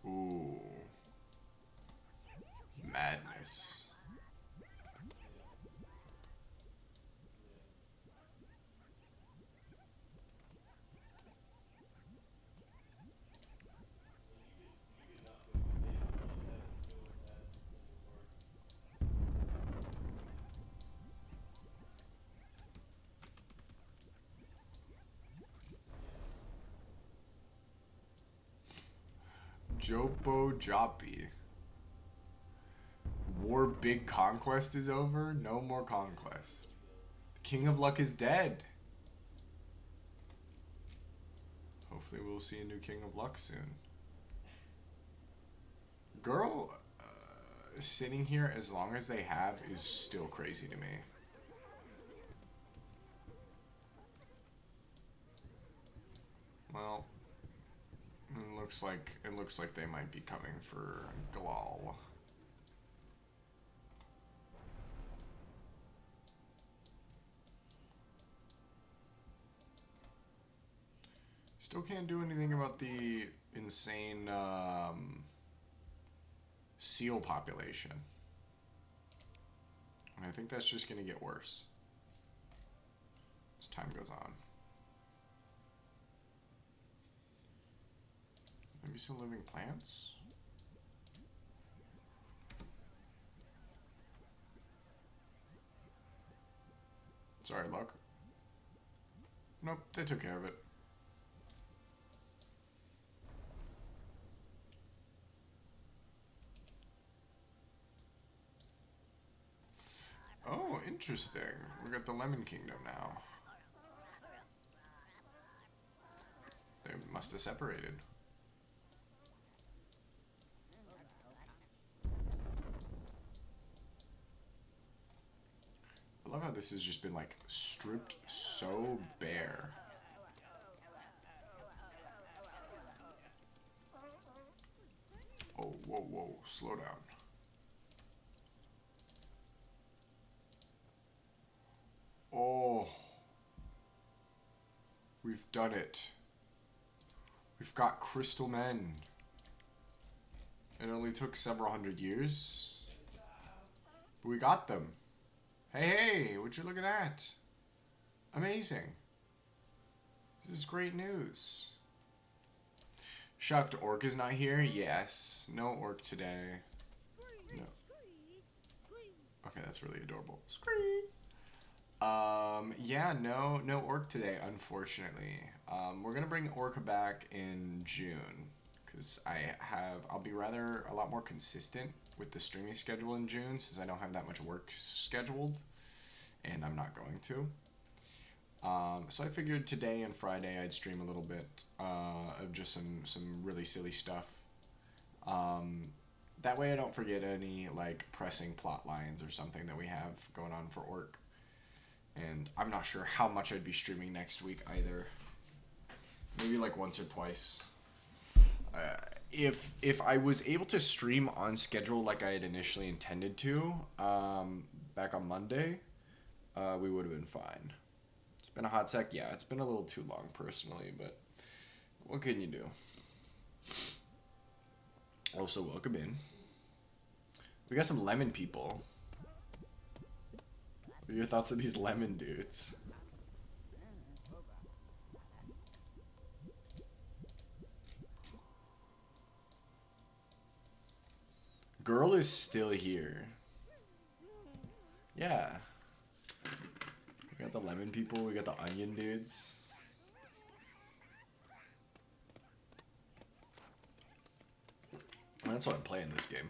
Ooh. Madness. Jopo Joppy. War Big Conquest is over? No more conquest. King of Luck is dead. Hopefully we'll see a new King of Luck soon. Girl, sitting here as long as they have is still crazy to me. Well, it looks like they might be coming for Galal. Still can't do anything about the insane seal population. And I think that's just going to get worse as time goes on. Maybe some living plants? Sorry, Luck. Nope, they took care of it. Oh, interesting. We got the Lemon Kingdom now. They must have separated. I love how this has just been like stripped so bare. Oh, whoa, whoa, slow down. Oh, we've done it. We've got crystal men. It only took several hundred years, but we got them. Hey, hey, would you look at that? Amazing. This is great news. Shocked Orc is not here? Yes. No Orc today. No. Okay, that's really adorable. Scream. Yeah, no Orc today, unfortunately. We're gonna bring Orc back in June, because I'll be rather a lot more consistent with the streaming schedule in June, since I don't have that much work scheduled, and I'm not going to. So I figured today and Friday I'd stream a little bit of just some really silly stuff. That way I don't forget any like pressing plot lines or something that we have going on for Orc. And I'm not sure how much I'd be streaming next week either. Maybe like once or twice. If I was able to stream on schedule like I had initially intended to, back on Monday, we would have been fine. It's been a hot sec. Yeah, it's been a little too long personally, but what can you do? Also, welcome in. We got some lemon people. What are your thoughts on these lemon dudes? Girl is still here. Yeah. We got the lemon people, we got the onion dudes. That's why I'm playing this game.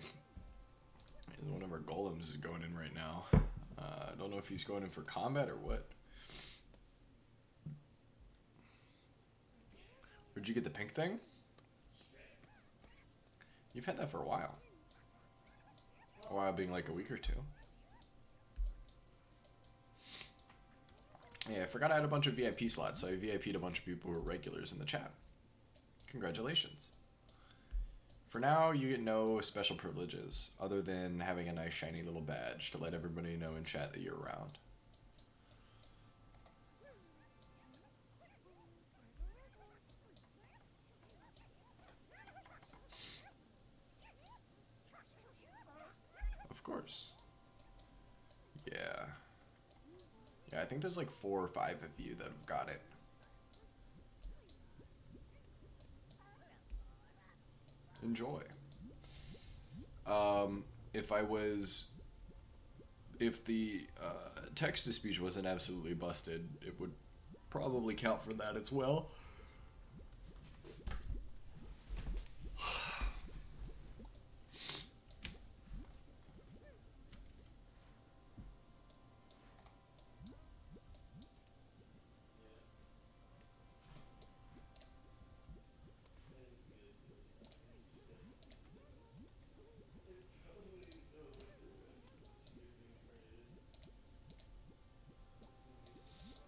One of our golems is going in right now. I don't know if he's going in for combat or what. Where'd you get the pink thing? You've had that for a while. A while being like a week or two. Yeah, I forgot I had a bunch of VIP slots, so I VIP'd a bunch of people who were regulars in the chat. Congratulations. For now, you get no special privileges, other than having a nice shiny little badge to let everybody know in chat that you're around. Of course. Yeah. Yeah, I think there's like 4 or 5 of you that have got it. Enjoy. If the text-to-speech wasn't absolutely busted, it would probably count for that as well.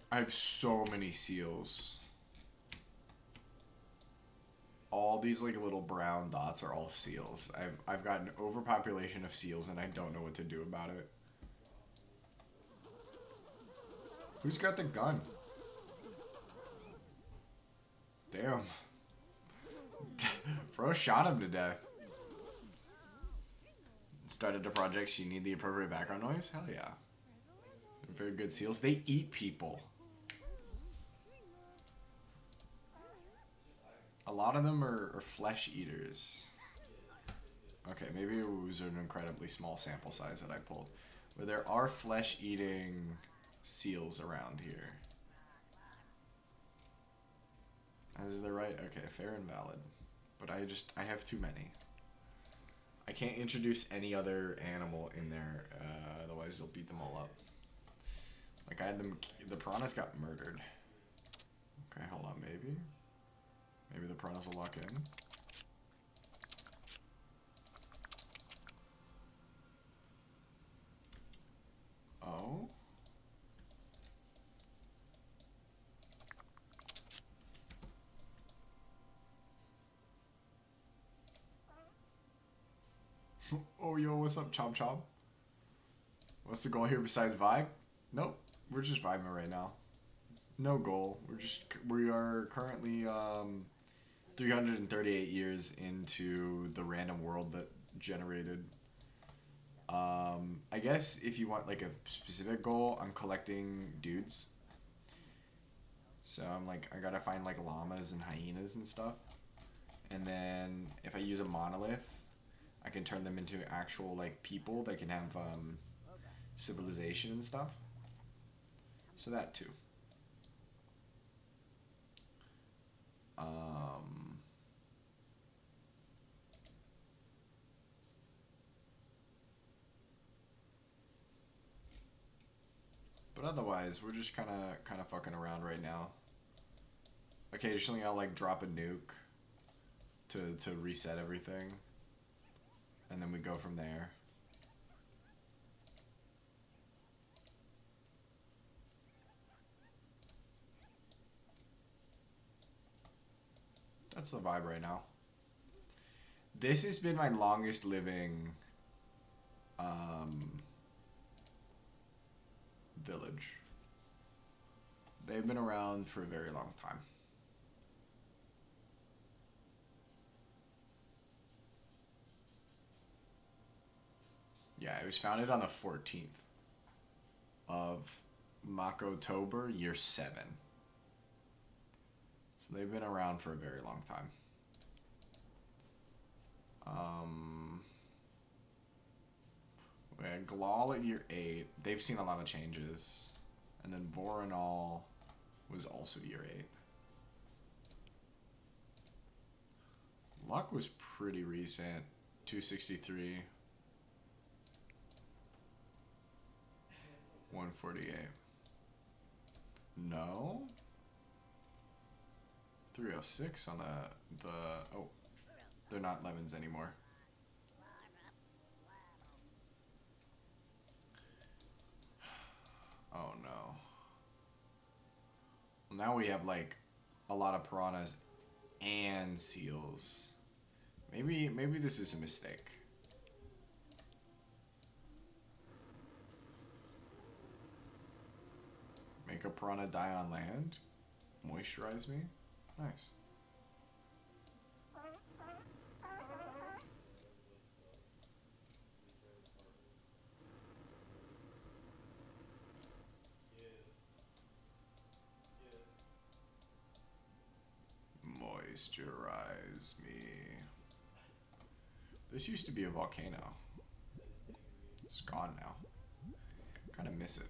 I have so many seals. All these like little brown dots are all seals. I've got an overpopulation of seals and I don't know what to do about it. Who's got the gun? Damn. Bro shot him to death. Started a project, so you need the appropriate background noise? Hell yeah. Very good seals. They eat people. A lot of them are flesh eaters. Okay, maybe it was an incredibly small sample size that I pulled. But there are flesh eating seals around here. Is there right? Okay, fair and valid. But I have too many. I can't introduce any other animal in there, otherwise they'll beat them all up. Like I had them, the piranhas got murdered. Okay, hold on, maybe the piranhas will lock in. Oh. Oh, yo, what's up, Chomp Chomp? What's the goal here besides vibe? Nope, we're just vibing right now. No goal. We are currently 338 years into the random world that generated. I guess if you want like a specific goal, I'm collecting dudes. So I'm like, I gotta find like llamas and hyenas and stuff. And then if I use a monolith, I can turn them into actual like people that can have civilization and stuff. So that too. But otherwise, we're just kind of fucking around right now. Occasionally, I'll like drop a nuke to reset everything, and then we go from there. That's the vibe right now. This has been my longest living village. They've been around for a very long time. Yeah, it was founded on the 14th of Makotober, year 7. So they've been around for a very long time. We had Glal at year 8. They've seen a lot of changes. And then Voronal was also year 8. Luck was pretty recent. 263. 148. No? 306 on the oh, they're not lemons anymore. Oh no. Well, now we have like a lot of piranhas and seals. Maybe this is a mistake. Make a piranha die on land? Moisturize me? Nice. Moisturize me. This used to be a volcano. It's gone now. Kind of miss it.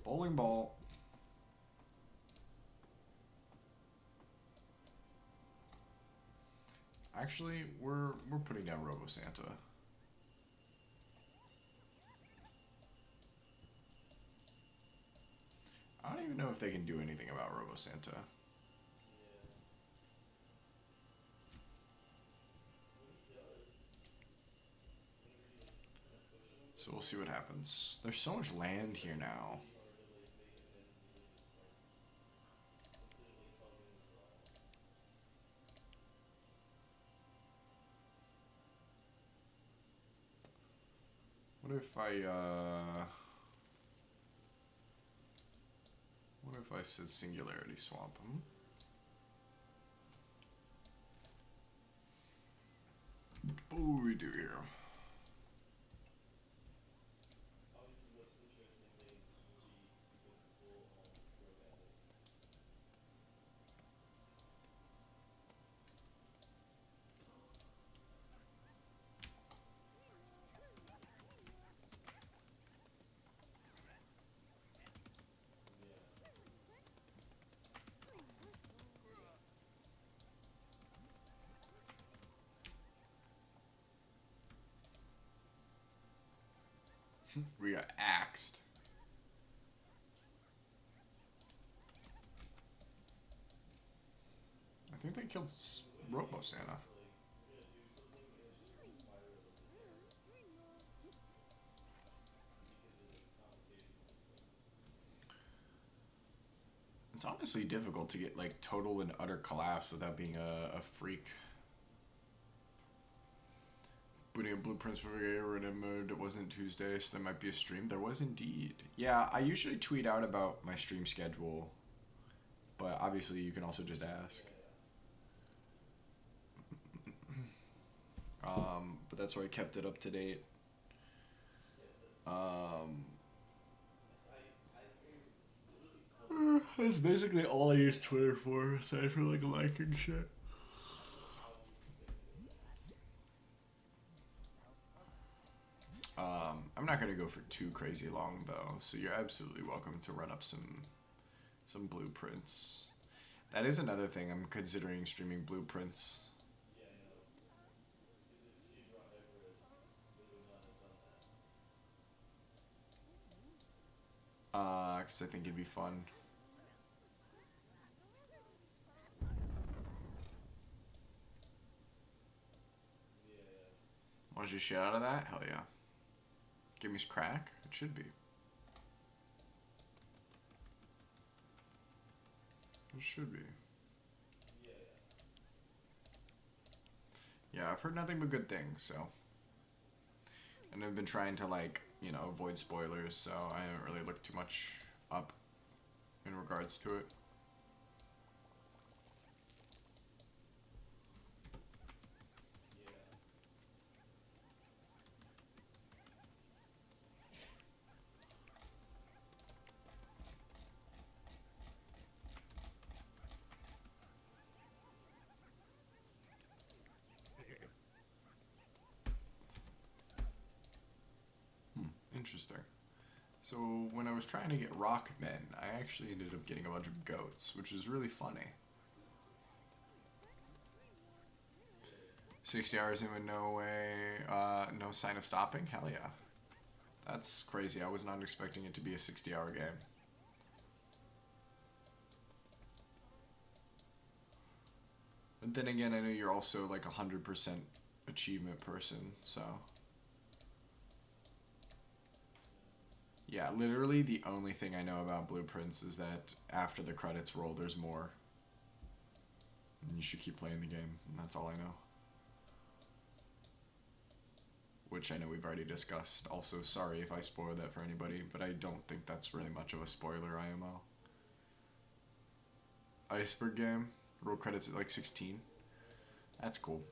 Bowling ball. Actually, we're putting down Robo Santa. I don't even know if they can do anything about Robo Santa. So we'll see what happens. There's so much land here now. What if I said Singularity Swamp? What would we do here? We got axed. I think they killed Robo Santa. It's honestly difficult to get like total and utter collapse without being a freak. Putting up blueprints for a in mode. It wasn't Tuesday, so there might be a stream. There was indeed. Yeah, I usually tweet out about my stream schedule, but obviously you can also just ask. But that's why I kept it up to date. That's basically all I use Twitter for, aside from like liking shit. I'm not gonna go for too crazy long though, so you're absolutely welcome to run up some blueprints. That is another thing I'm considering, streaming blueprints. Because I think it'd be fun. Want you shit out of that? Hell yeah. Give me crack? It should be. It should be. Yeah, I've heard nothing but good things, so. And I've been trying to, like, you know, avoid spoilers, so I haven't really looked too much up in regards to it. Interesting. So when I was trying to get Rockmen, I actually ended up getting a bunch of goats, which is really funny. 60 hours in with no way, no sign of stopping? Hell yeah. That's crazy. I was not expecting it to be a 60-hour game. But then again, I know you're also like 100% achievement person, so... Yeah, literally the only thing I know about blueprints is that after the credits roll, there's more. And you should keep playing the game, and that's all I know. Which I know we've already discussed. Also, sorry if I spoiled that for anybody, but I don't think that's really much of a spoiler, IMO. Iceberg game. Roll credits at like 16. That's cool.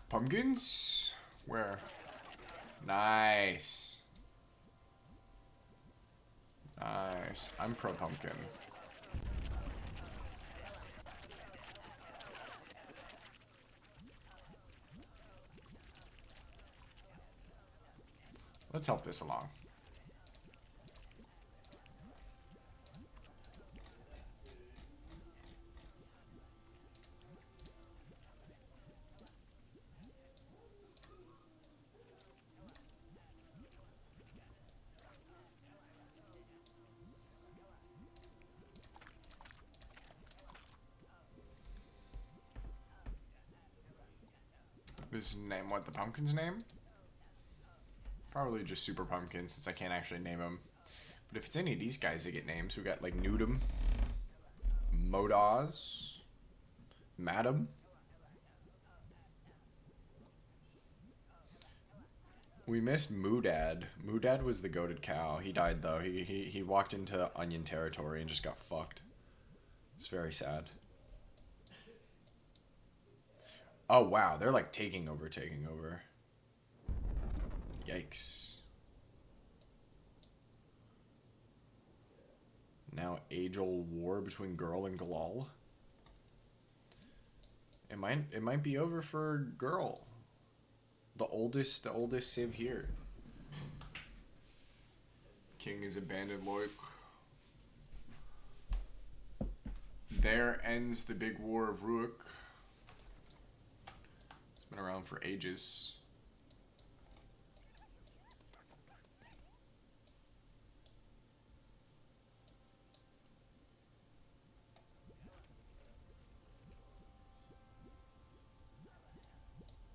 Pumpkins? Where? Nice. Nice. I'm pro pumpkin. Let's help this along. His name, what, the pumpkin's name? Probably just Super Pumpkin, since I can't actually name him. But if it's any of these guys that get names, we got like Nudum, Modaz, Madam. We missed Moodad. Moodad was the goated cow. He died though. He walked into onion territory and just got fucked. It's very sad. Oh wow, they're like taking over. Yikes. Now age-old war between Girl and Galal. It might be over for Girl. The oldest civ here. King is abandoned Loik. There ends the big war of Ruik. Been around for ages.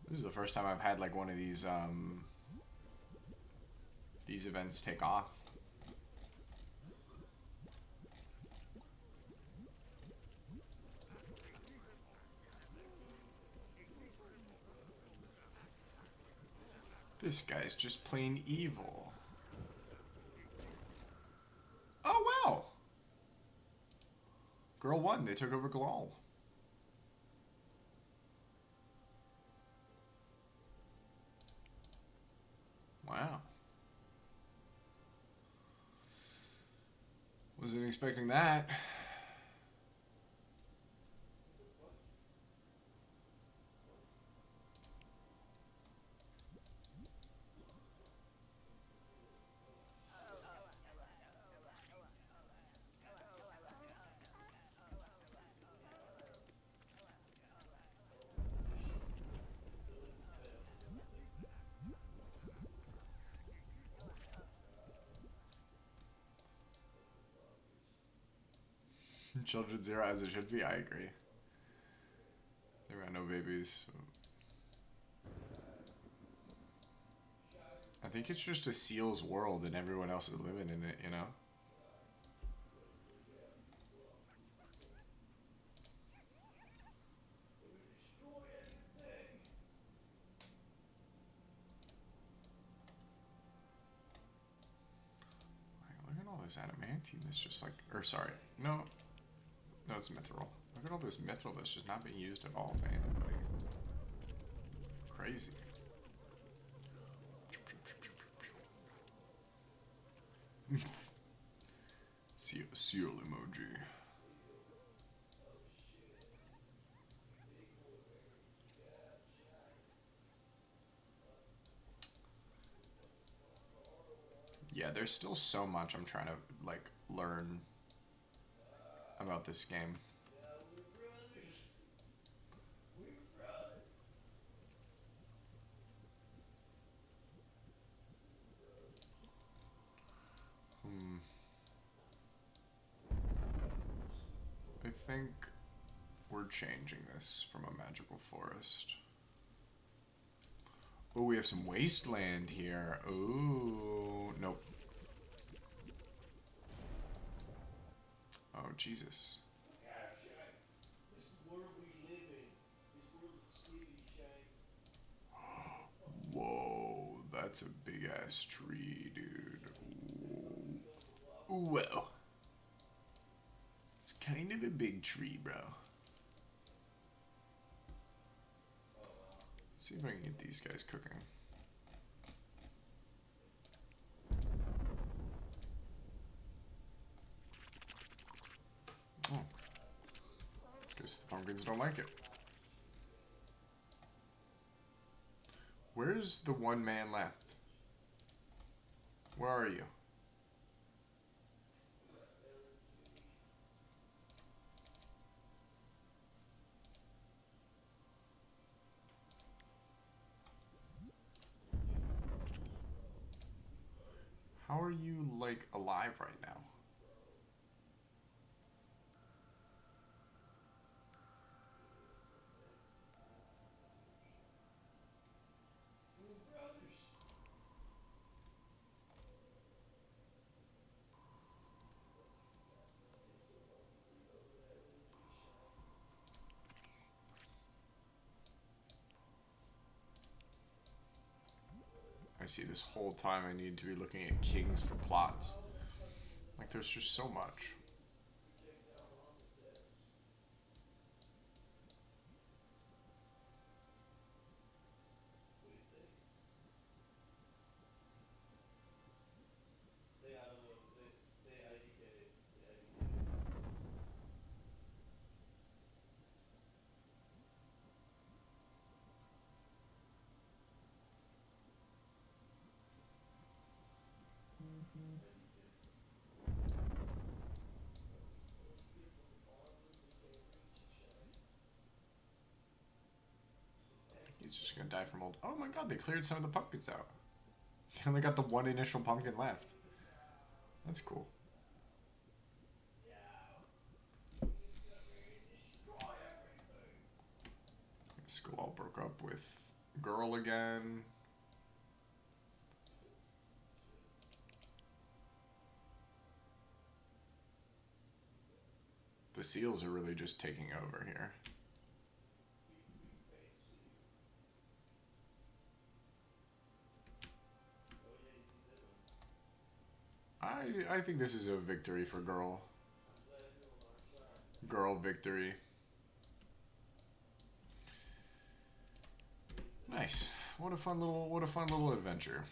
This is the first time I've had like one of these events take off. This guy's just plain evil. Oh wow! Girl won. They took over Galal. Wow. Wasn't expecting that. Children zero as it should be. I agree. There are no babies. I think it's just a seal's world and everyone else is living in it, you know? Look at all this adamantine that's just like, or sorry, no, it's mithril. Look at all this mithril that's just not being used at all by anybody. Crazy. Seal emoji. Yeah, there's still so much I'm trying to like learn about this game. I think we're changing this from a magical forest. Oh, we have some wasteland here. Oh, nope. Oh, Jesus. Whoa, that's a big ass tree, dude. Ooh. Whoa. It's kind of a big tree, bro. Let's see if I can get these guys cooking. Oh. Guess the pumpkins don't like it. Where's the one man left? Where are you? How are you, like, alive right now? I see this whole time I need to be looking at kings for plots. Like, there's just so much. he's just gonna die from old. Oh my god, they cleared some of the pumpkins out. They only got the one initial pumpkin left. That's cool. School all broke up with girl again. The seals are really just taking over here. I think this is a victory for girl. Girl victory. Nice. What a fun little adventure.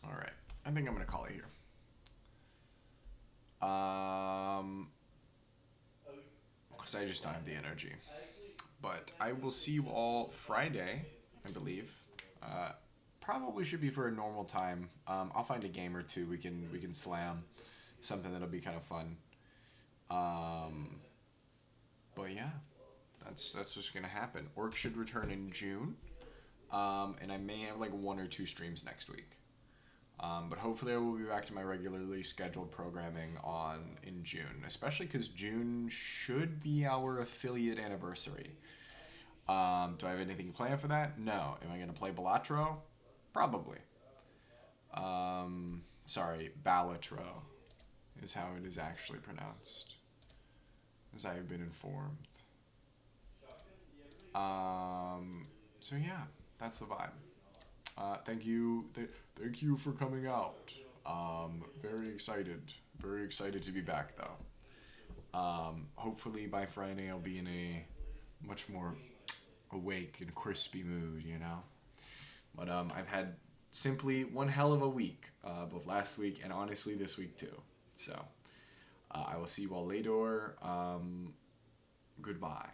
All right. I think I'm going to call it here. Because I just don't have the energy. But I will see you all Friday, I believe. Probably should be for a normal time. I'll find a game or two we can slam, something that'll be kind of fun. But yeah, that's what's gonna happen. Orc should return in June, and I may have like 1 or 2 streams next week. But hopefully I will be back to my regularly scheduled programming in June, especially because June should be our affiliate anniversary. Do I have anything planned for that? No. Am I going to play Balatro? Probably. Sorry, Balatro is how it is actually pronounced, as I have been informed. So yeah, that's the vibe. Thank you for coming out. Very excited to be back though. Hopefully by Friday I'll be in a much more awake and crispy mood, you know. But I've had simply one hell of a week, both last week and honestly this week too. So I will see you all later. Goodbye.